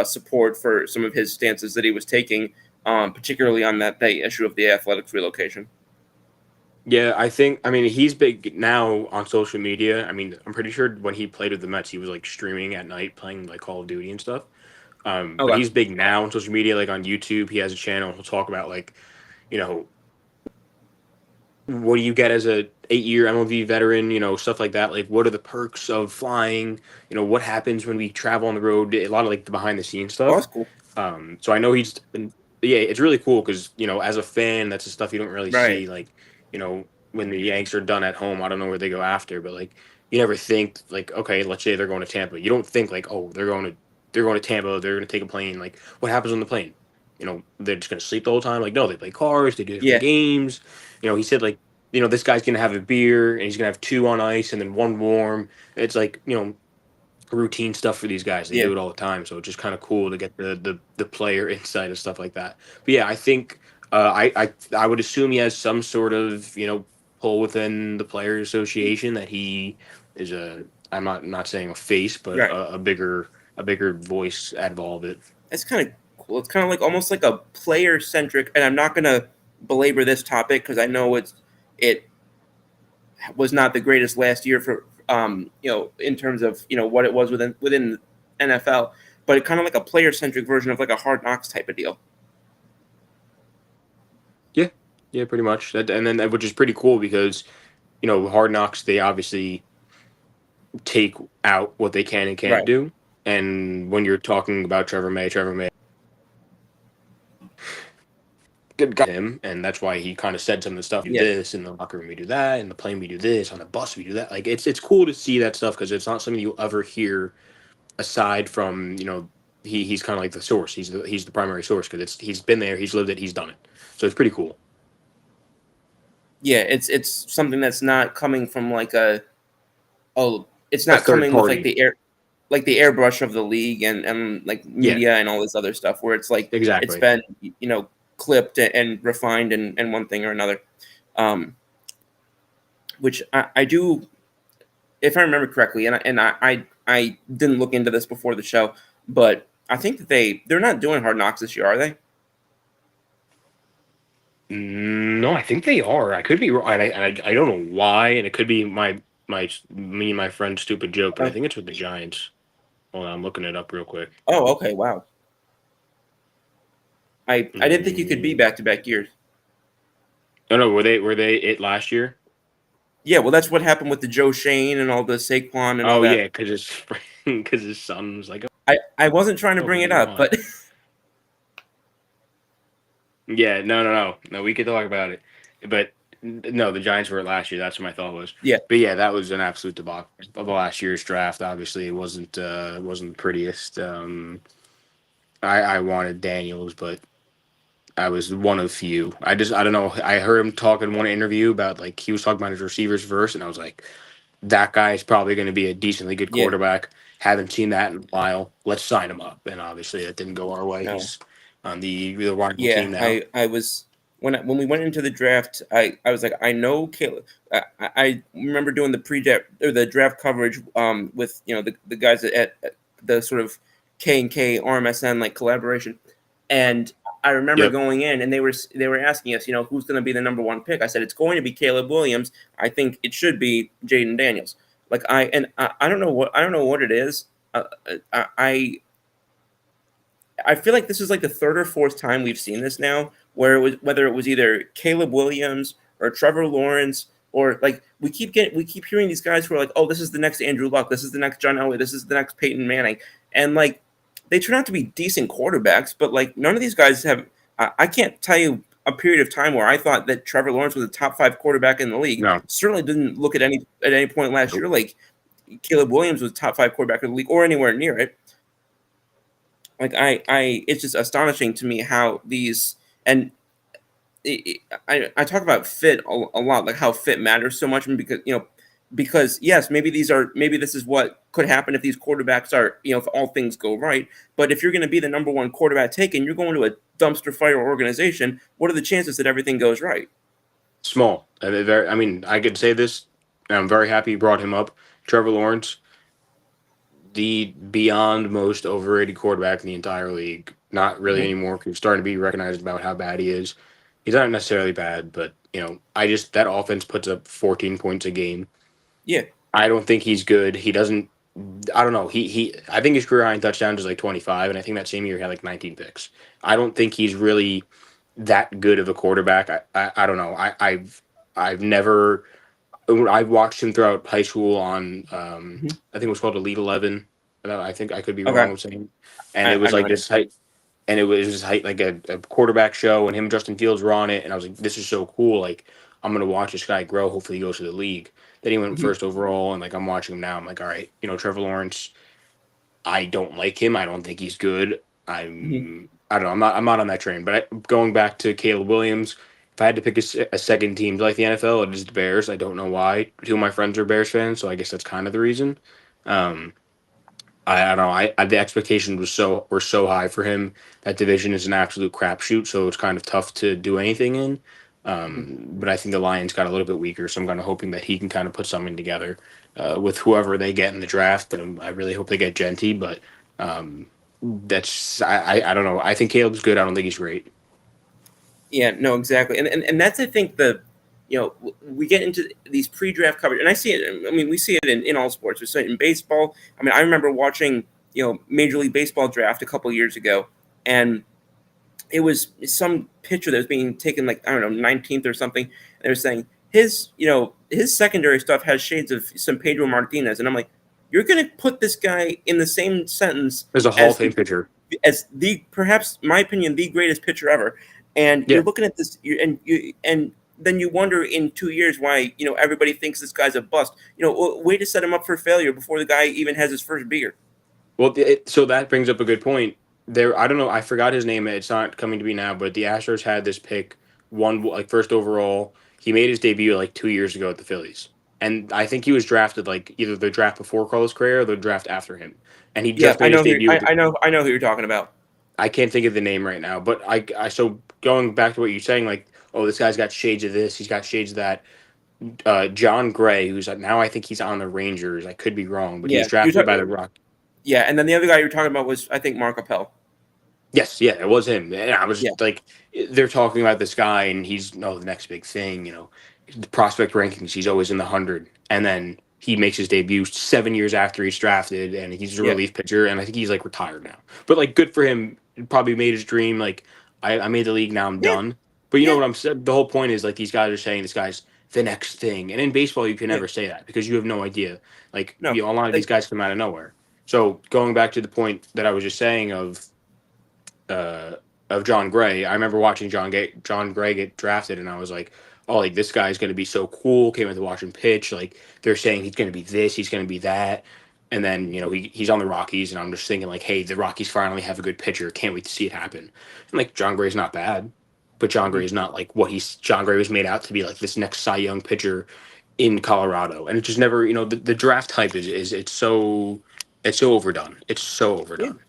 A: support for some of his stances that he was taking, particularly on that issue of the athletics relocation.
B: Yeah, I mean, he's big now on social media. I mean, I'm pretty sure when he played with the Mets, he was like streaming at night playing like Call of Duty and stuff. But
A: Okay.
B: he's big now on social media, like on YouTube. He has a channel. He'll talk about like, you know, what do you get as a 8-year MLB veteran, stuff like that. Like, what are the perks of flying? What happens when we travel on the road? A lot of like the behind the scenes
A: Oh,
B: stuff.
A: that's cool.
B: So I know yeah, it's really cool because as a fan, that's the stuff you don't really
A: Right.
B: see. Like, when the Yanks are done at home, I don't know where they go after, but like, you never think like, okay, let's say they're going to Tampa. You don't think like, oh, they're going to Tampa. They're going to take a plane. Like, what happens on the plane? They're just going to sleep the whole time. Like, no, they play cars. They do different
A: Yeah.
B: games. He said like, this guy's going to have a beer and he's going to have two on ice and then one warm. It's like, routine stuff for these guys. They
A: Yeah.
B: do it all the time, so it's just kind of cool to get the player insight and stuff like that. But yeah, I think I would assume he has some sort of pull within the Players Association that he is a. I'm not saying a face, but
A: Right.
B: a bigger voice out of all of it.
A: It's kind of cool. It's kind of like almost like a player centric, and I'm not gonna belabor this topic because I know it was not the greatest last year for in terms of what it was within NFL, but it kind of like a player centric version of like a Hard Knocks type of deal.
B: Yeah, yeah, pretty much. That, and then which is pretty cool because Hard Knocks, they obviously take out what they can and can't
A: Right.
B: do. And when you're talking about Trevor May, good guy him, and that's why he kind of said some of the stuff. We do
A: Yeah.
B: this in the locker room, we do that in the plane, we do this on the bus, we do that. Like it's cool to see that stuff because it's not something you ever hear aside from he's kind of like the source. He's the primary source because he's been there, he's lived it, he's done it. So it's pretty cool.
A: Yeah. It's something that's not coming from like it's
B: A
A: not
B: third
A: coming with
B: party,
A: like the airbrush of the league and like
B: yeah,
A: media and all this other stuff where it's like it's
B: exactly.
A: been clipped and refined and one thing or another, um, which I do, if I remember correctly, and I didn't look into this before the show, but I think that they're not doing Hard Knocks this year, are they?
B: No, I think they are. I could be wrong. I don't know why, and it could be my me and my friend's stupid joke, but I
A: Oh,
B: think it's with the Giants. Hold on, I'm looking it up real quick.
A: oh, okay, wow. I didn't think you could be
B: Mm,
A: back to back years.
B: oh no, were they it last year?
A: Yeah, well, that's what happened with the Joe Shane and all the Saquon and all
B: Oh yeah,
A: that.
B: because because his son was like,
A: I wasn't trying to
B: oh,
A: bring
B: who
A: it
B: do you
A: up,
B: want?
A: but
B: Yeah, no. We could talk about it, but no, the Giants were it last year. That's what my thought was.
A: yeah,
B: But yeah, that was an absolute debacle of the last year's draft. Obviously, it wasn't the prettiest. I wanted Daniels, but I was one of few. I don't know. I heard him talk in one interview about like he was talking about his receivers first, and I was like, that guy is probably going to be a decently good
A: yeah,
B: quarterback. Haven't seen that in a while. Let's sign him up. And obviously, that didn't go our way.
A: no.
B: He's on the rival
A: Yeah,
B: team now.
A: I was when we went into the draft. I was like, I know Caleb. I remember doing the pre-draft or the draft coverage with the guys at the sort of K&K RMSN like collaboration, and I remember
B: Yep.
A: going in and they were asking us, who's going to be the number one pick. I said it's going to be Caleb Williams. I think it should be Jaden Daniels. Like I don't know what it is. I feel like this is like the third or fourth time we've seen this now, where whether it was either Caleb Williams or Trevor Lawrence, or like we keep hearing these guys who are like, oh, this is the next Andrew Luck, this is the next John Elway, this is the next Peyton Manning, and like they turn out to be decent quarterbacks, but like none of these guys have. I can't tell you a period of time where I thought that Trevor Lawrence was a top five quarterback in the league.
B: No.
A: Certainly didn't look at any point last year
B: Nope.
A: like Caleb Williams was top five quarterback in the league or anywhere near it. Like it's just astonishing to me how these and I talk about fit a lot, like how fit matters so much, and because yes, maybe this is what could happen if these quarterbacks are if all things go right. But if you're going to be the number one quarterback taken, you're going to a dumpster fire organization. What are the chances that everything goes right?
B: Small. I mean, I could say this. And I'm very happy you brought him up. Trevor Lawrence, the beyond most overrated quarterback in the entire league. Not really
A: Hmm.
B: anymore. 'Cause he's starting to be recognized about how bad he is. He's not necessarily bad, but I just that offense puts up 14 points a game.
A: Yeah.
B: I don't think he's good. He doesn't. I don't know. I think his career high in touchdowns is like 25, and I think that same year he had like 19 picks. I don't think he's really that good of a quarterback. I don't know. I've never. I watched him throughout high school on
A: Hmm.
B: I think it was called Elite 11. I think I could be wrong
A: Okay.
B: with saying, and it
A: I
B: was
A: know
B: like
A: what it
B: this
A: is.
B: height, and it was just height like a quarterback show, and him and Justin Fields were on it, and I was like, this is so cool. Like I'm gonna watch this guy grow. Hopefully he goes to the league. Then he went
A: Hmm.
B: first overall, and like I'm watching him now. I'm like, all right, Trevor Lawrence. I don't like him. I don't think he's good.
A: Hmm.
B: I don't know. I'm not on that train. But going back to Caleb Williams, if I had to pick a second team to like the NFL, it is the Bears. I don't know why. Two of my friends are Bears fans, so I guess that's kind of the reason. Um, I don't know. I the expectations were so high for him. That division is an absolute crapshoot, so it's kind of tough to do anything in.
A: Mhm.
B: But I think the Lions got a little bit weaker, so I'm kind of hoping that he can kind of put something together with whoever they get in the draft. And I really hope they get Genty, but um, I don't know. I think Caleb's good. I don't think he's great.
A: Yeah, no, exactly, and that's I think we get into these pre-draft coverage, and I see it. I mean, we see it in all sports. We see it in baseball. I mean, I remember watching Major League Baseball draft a couple years ago, and it was some pitcher that was being taken like I don't know 19th or something. And they were saying his secondary stuff has shades of some Pedro Martinez, and I'm like, you're going to put this guy in the same sentence
B: As a Hall of
A: as
B: Fame pitcher.
A: the perhaps my opinion the greatest pitcher ever, and
B: Yeah.
A: you're looking at this and then you wonder in 2 years why everybody thinks this guy's a bust. Way to set him up for failure before the guy even has his first beer.
B: Well, so that brings up a good point. There, I don't know. I forgot his name. It's not coming to me now. But the Astros had this pick, one like first overall. He made his debut like 2 years ago at the Phillies, and I think he was drafted like either the draft before Carlos Correa or the draft after him. And he
A: Yeah,
B: just made his debut.
A: I know who you're talking about.
B: I can't think of the name right now, but so going back to what you're saying, like, oh, this guy's got shades of this, he's got shades of that. John Gray, who's now I think he's on the Rangers. I could be wrong, but he was
A: Yeah, you're
B: drafted by the
A: talking.
B: Rock.
A: Yeah, and then the other guy you were talking about was I think Mark Appel.
B: Yes, yeah, it was him. And I was
A: Yeah,
B: like, they're talking about this guy, and he's the next big thing. The prospect rankings, he's always in the 100, and then he makes his debut 7 years after he's drafted, and he's a
A: yeah,
B: relief pitcher, and I think he's like retired now. But like, good for him. Probably made his dream. Like, I made the league, now I'm
A: yeah,
B: done. But you know
A: yeah.
B: what I'm saying? The whole point is like these guys are saying this guy's the next thing, and in baseball you can
A: Yeah.
B: never say that because you have no idea. Like,
A: No,
B: a lot of these
A: like
B: guys come out of nowhere. So going back to the point that I was just saying uh, of John Gray. I remember watching John Gray get drafted, and I was like, "Oh, like this guy's going to be so cool." Came in to watch him pitch. Like they're saying he's going to be this, he's going to be that, and then he's on the Rockies, and I'm just thinking like, "Hey, the Rockies finally have a good pitcher. Can't wait to see it happen." And like John Gray's not bad, but John
A: mhm.
B: Gray's not like what he's John Gray was made out to be, like this next Cy Young pitcher in Colorado, and it just never. The draft hype is it's so overdone. It's so
A: Yeah.
B: overdone.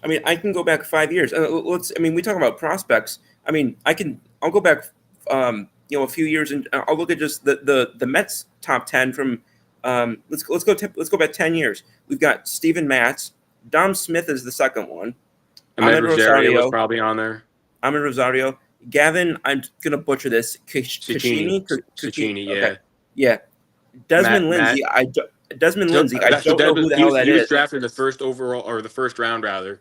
A: I mean, I can go back 5 years. Let's. I mean, we talk about prospects. I mean, I'll go back, a few years, and I'll look at just the Mets top 10 from. Let's go back 10 years. We've got Steven Matz. Dom Smith is the second one.
B: Ahmed
A: Ahmed
B: Rosario was
A: Rosario.
B: probably on there.
A: Ahmed Rosario. Gavin, I'm gonna butcher this.
B: Cicchini,
A: Kashini.
B: Cicchini,
A: Okay,
B: yeah.
A: yeah.
B: Matt.
A: Desmond
B: So
A: Lindsay. I
B: that's
A: don't know who the hell that
B: he was
A: is.
B: drafted the first overall or the first round rather,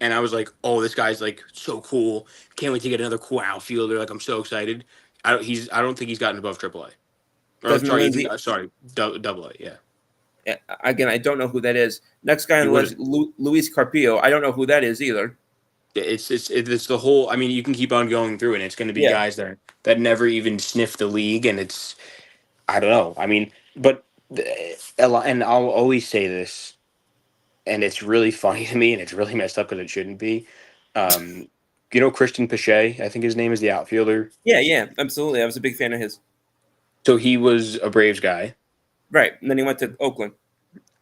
B: and I was like, oh, this guy's like so cool. Can't wait to get another cool outfielder. Like I'm so excited. I don't think he's gotten above AAA. Or
A: Desmond
B: sorry, even
A: Lindsay.
B: sorry, Double A. Yeah,
A: Again, I don't know who that is. Next guy
B: he
A: on the list,
B: would.
A: Luis Carpio. I don't know who that is either.
B: It's the whole. I mean, you can keep on going through, and it's going to be
A: Yeah,
B: guys that never even sniffed the league, and it's I don't know. I mean, but a lot, and I'll always say this, and it's really funny to me, and it's really messed up because it shouldn't be. Um, Christian Pache, I think his name is the outfielder.
A: yeah, absolutely. I was a big fan of his.
B: So he was a Braves guy,
A: Right, and then he went to Oakland.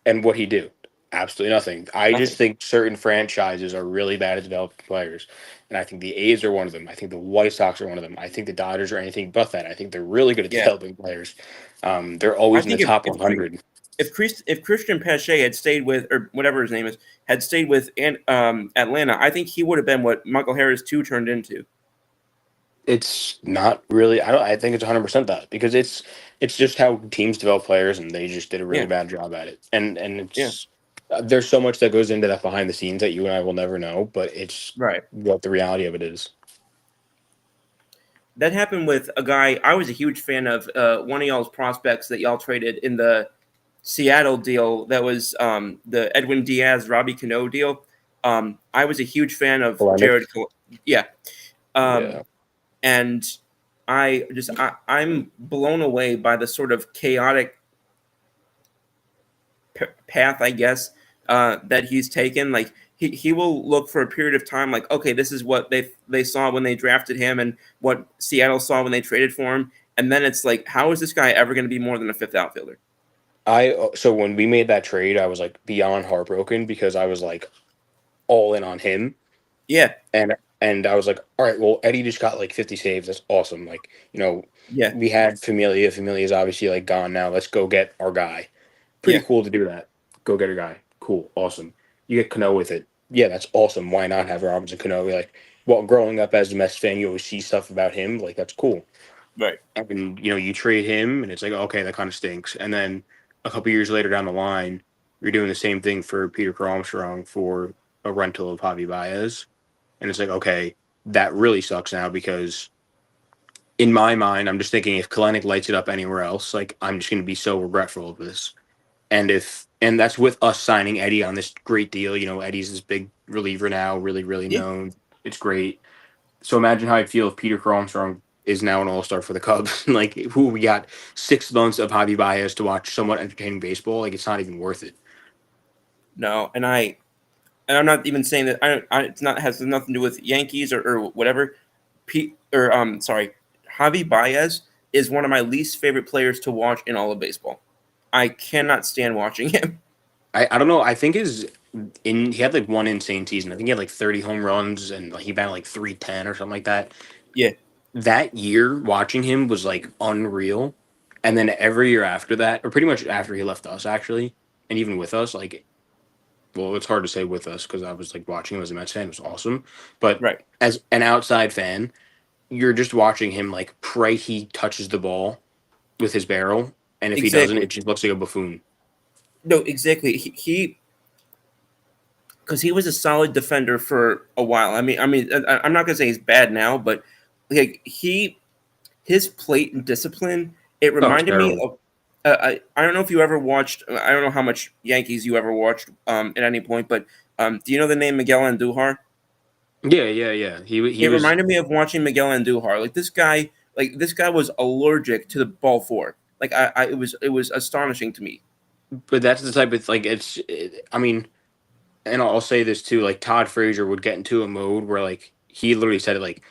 B: and what he do? Absolutely nothing. I just
A: Nothing.
B: think certain franchises are really bad at developing players, and I think the A's are one of them. I think the White Sox are one of them. I think the Dodgers are anything but that. I think they're really good at
A: Yeah,
B: developing players. They're
A: I
B: always in the
A: think
B: top 100.
A: if Christian Pache had stayed with or whatever his name is had stayed with Atlanta, I think he would have been what Michael Harris two turned into.
B: It's not really. I think it's 100% that because it's just how teams develop players, and they just did a really
A: Yeah,
B: bad job at it. And
A: yeah,
B: it's there's so much that goes into that behind the scenes that you and I will never know, but it's
A: right.
B: what the reality of it is.
A: That happened with a guy I was a huge fan of. One of y'all's prospects that y'all traded in the Seattle deal. That was the Edwin Diaz, Robbie Cano deal. I was a huge fan of
B: Polemic.
A: Yeah, um,
B: Yeah.
A: and I'm blown away by the sort of chaotic path, I guess, that he's taken. Like he will look for a period of time, like okay, this is what they saw when they drafted him, and what Seattle saw when they traded for him, and then it's like, how is this guy ever going to be more than a fifth outfielder?
C: So when we made that trade, I was like beyond heartbroken because I was like all in on him,
A: Yeah,
C: and I was like, all right, well, Eddie just got like 50 saves. That's awesome. Like,
A: yeah,
C: we had Familia. Familia's obviously like gone now. Let's go get our guy. Pretty
A: yeah,
C: cool to do that. Go get a guy. Cool, awesome. You get Cano with it. Yeah, that's awesome. Why not have Robinson Cano? Like, well, growing up as a Mets fan, you always see stuff about him. Like, that's cool.
A: right.
C: And you trade him, and it's like, okay, that kind of stinks. And then a couple years later down the line, you're doing the same thing for Peter Armstrong for a rental of Javi Baez, and it's like, okay, that really sucks now because in my mind, I'm just thinking if Kalenic lights it up anywhere else, like I'm just going to be so regretful of this. And that's with us signing Eddie on this great deal. Eddie's this big reliever now, really, really
A: Yeah.
C: known. It's great. So imagine how I'd feel if Peter Armstrong is now an all star for the Cubs. Like, who we got 6 months of Javi Baez to watch somewhat entertaining baseball. Like, it's not even worth it.
A: No, and I'm not even saying that it's not has nothing to do with Yankees or whatever. Sorry, Javi Baez is one of my least favorite players to watch in all of baseball. I cannot stand watching him.
C: I don't know. I think he had like one insane season. I think he had like 30 home runs and like, he batted like 310 or something like that.
A: Yeah,
C: That year watching him was like unreal. And then every year after that, or pretty much after he left us actually, and even with us, like, well, it's hard to say with us because I was like watching him as a Mets fan. It was awesome. But
A: right,
C: as an outside fan, you're just watching him like pray he touches the ball with his barrel. And if he doesn't, it
A: exactly.
C: just looks like a buffoon.
A: No, exactly. He because he was a solid defender for a while. I'm not gonna say he's bad now, but like his plate and discipline, it
C: Oh, it's
A: reminded me
C: terrible.
A: of. I don't know if you ever watched. I don't know how much Yankees you ever watched at any point, but do you know the name Miguel Andujar?
C: Yeah, yeah, yeah. He
A: It
C: was,
A: reminded me of watching Miguel Andujar. This guy was allergic to the ball four. It was astonishing to me.
C: but that's the type of like I mean, and I'll say this too. Like Todd Frazier would get into a mode where like he literally said it like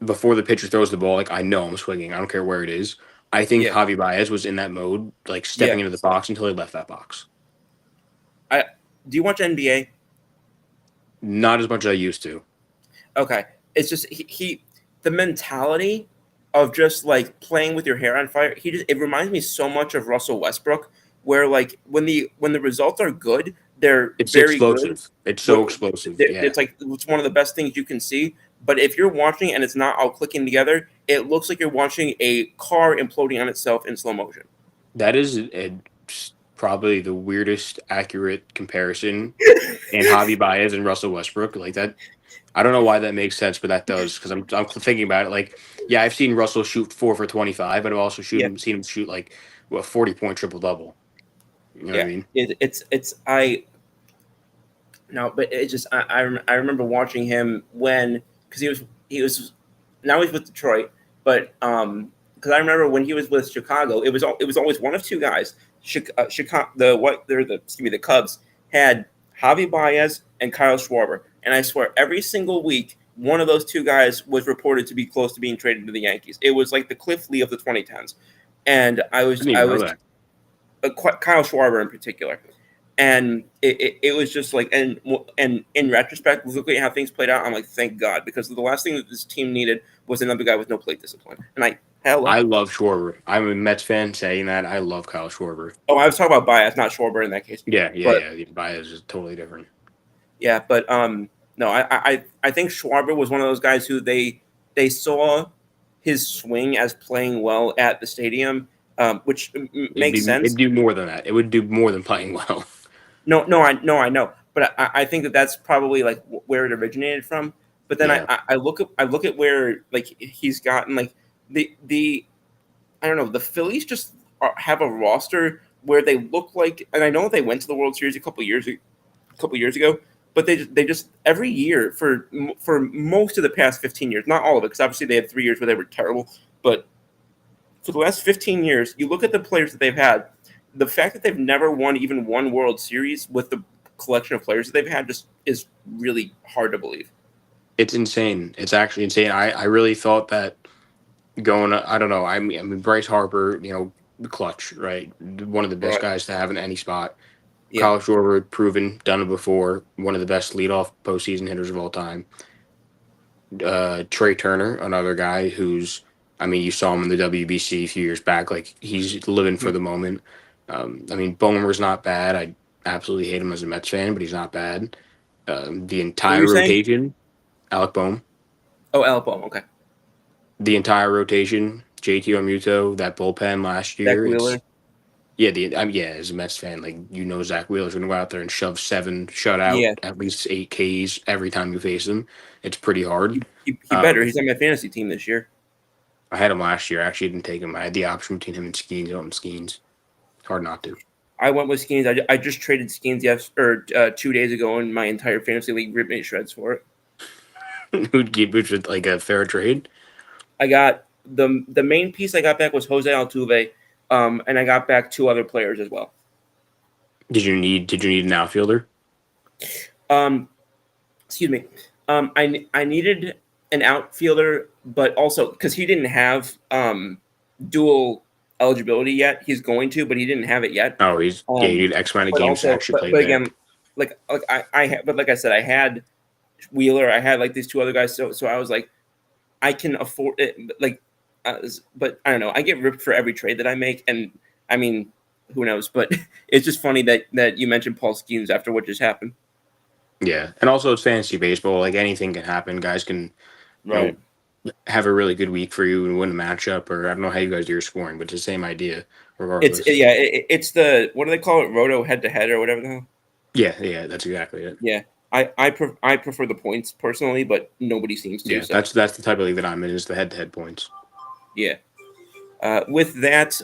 C: before the pitcher throws the ball, like I know I'm swinging. I don't care where it is. I think
A: Yeah,
C: Javi Baez was in that mode, like stepping
A: yeah.
C: into the box until he left that box.
A: I Do you watch NBA?
C: Not as much as I used to.
A: Okay, it's just the mentality of just like playing with your hair on fire. It reminds me so much of Russell Westbrook, where like when the results are good, they're
C: It's
A: very good.
C: explosive. It's so explosive. Yeah.
A: It's one of the best things you can see. But if you're watching and it's not all clicking together, it looks like you're watching a car imploding on itself in slow motion.
C: That is probably the weirdest accurate comparison in Javi Baez and Russell Westbrook. Like that, I don't know why that makes sense, but that does because I'm thinking about it. Like, yeah, I've seen Russell shoot 4 for 25, but I've also
A: Yeah,
C: seen him shoot like a 40-point triple double. You know what I
A: yeah.
C: mean?
A: It's I No, but it just I remember watching him when because he was now he's with Detroit, but because I remember when he was with Chicago, it was always one of two guys. Chicago the Cubs had Javi Baez and Kyle Schwarber, and I swear every single week one of those two guys was reported to be close to being traded to the Yankees. It was like the Cliff Lee of the 2010s, and I
C: I
A: was
C: didn't
A: I
C: even know
A: was
C: that.
A: Kyle Schwarber in particular, and it was just like and in retrospect, looking at how things played out, I'm like, thank God, because the last thing that this team needed was another guy with no plate discipline. And hello,
C: I love Schwarber. I'm a Mets fan saying that. I love Kyle Schwarber.
A: oh, I was talking about Baez, not Schwarber in that case,
C: Yeah, yeah,
A: but
C: yeah. The Baez is totally different.
A: yeah, but no, I think Schwarber was one of those guys who they saw his swing as playing well at the stadium, which makes
C: It'd
A: sense.
C: do more than that. It would do more than playing well.
A: No, I know, but I think that that's probably like where it originated from. But then
C: Yeah.
A: I look at where like he's gotten like the I don't know, the Phillies just have a roster where they look like, and I know they went to the World Series a couple years ago, but they just every year for most of the past 15 years, not all of it, because obviously they had 3 years where they were terrible, but for the last 15 years, you look at the players that they've had, the fact that they've never won even one World Series with the collection of players that they've had just is really hard to believe.
C: It's insane. It's actually insane. I really thought that going. I don't know. I mean, Bryce Harper. the clutch, right? One of the best
A: Right.
C: guys to have in any spot.
A: Yeah.
C: Kyle Schwarber, proven, done it before. One of the best leadoff postseason hitters of all time. Trey Turner, another guy who's, I mean, you saw him in the WBC a few years back. Like, he's living for
A: Mhm.
C: the moment. I mean, Bomer's not bad. I absolutely hate him as a Mets fan, but he's not bad. The
A: Who are
C: entire
A: you saying?
C: rotation, Alec Bohm,
A: Oh, Alabama. Okay.
C: the entire rotation, JT Realmuto, that bullpen last
A: Zach
C: year,
A: Wheeler.
C: yeah, as a Mets fan, like, you know, Zach Wheeler's going to go out there and shove 7, shut out
A: Yeah.
C: at least 8 Ks every time you face him. It's pretty hard.
A: He better. He's on my fantasy team this year.
C: I had him last year. I actually didn't take him. I had the option between him and Skeens. I went with Skeens. Hard not to.
A: I went with Skeens. I just traded Skeens 2 days ago, and my entire fantasy league ripped me to shreds for it.
C: Who'd keep which with like a fair trade?
A: I got the main piece I got back was Jose Altuve, and I got back 2 other players as well.
C: Did you need an outfielder?
A: Excuse me. I needed an outfielder, but also because he didn't have dual eligibility yet. He's going to, but he didn't have it yet.
C: Oh, you need X amount of
A: But
C: games to
A: also,
C: actually play
A: but
C: there.
A: again, like I said, I had Wheeler. I had like these 2 other guys. So I was like, I can afford it. But I don't know. I get ripped for every trade that I make, and I mean, who knows? But it's just funny that you mentioned Paul Skeens after what just happened.
C: Yeah, and also it's fantasy baseball. Like, anything can happen. Guys can, you
A: Right.
C: know, have a really good week for you and win a matchup. Or I don't know how you guys do your scoring, but it's the same idea
A: It's
C: regardless.
A: yeah. It's the what do they call it? Roto head to head or whatever the hell.
C: Yeah, that's exactly it.
A: Yeah. I prefer the points personally, but nobody seems to.
C: Yeah,
A: So
C: that's the type of league that I'm in, is the head-to-head points.
A: yeah. With that,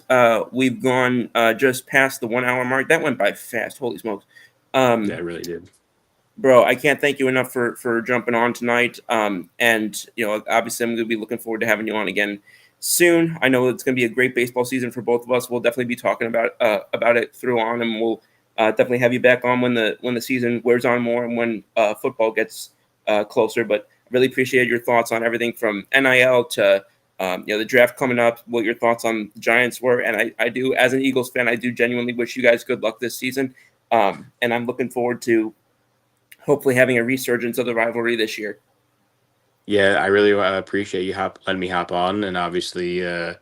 A: we've gone just past the 1 hour mark. That went by fast. Holy smokes.
C: Yeah, it really did.
A: Bro, I can't thank you enough for jumping on tonight. And obviously, I'm going to be looking forward to having you on again soon. I know it's going to be a great baseball season for both of us. We'll definitely be talking about it through on, and we'll definitely have you back on when the season wears on more and when football gets closer. But I really appreciate your thoughts on everything from NIL to the draft coming up. What your thoughts on the Giants were, and I do, as an Eagles fan, I do genuinely wish you guys good luck this season. And I'm looking forward to hopefully having a resurgence of the rivalry this year.
C: Yeah, I really appreciate you letting me hop on, and obviously, I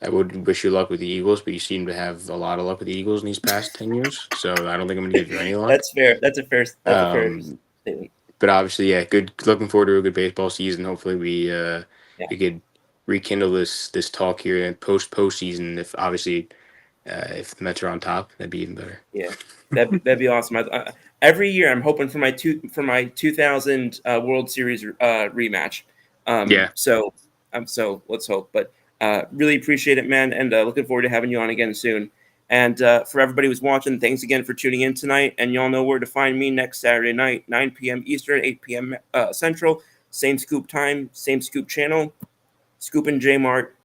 C: would wish you luck with the Eagles, but you seem to have a lot of luck with the Eagles in these past 10 years, so I don't think I'm going to give you any luck.
A: That's fair. That's a fair
C: Um,
A: statement.
C: but obviously, yeah, good. Looking forward to a good baseball season. Hopefully,
A: Yeah,
C: we could rekindle this talk here and postseason. If the Mets are on top, that'd be even better.
A: yeah, that'd be awesome. Every year, I'm hoping for my 2000 World Series rematch.
C: Yeah,
A: So let's hope. But really appreciate it, man, and looking forward to having you on again soon. And for everybody who's watching, thanks again for tuning in tonight. And y'all know where to find me next Saturday night, 9 p.m. Eastern, 8 p.m. Central. Same scoop time, same scoop channel. Scoop and J Mart.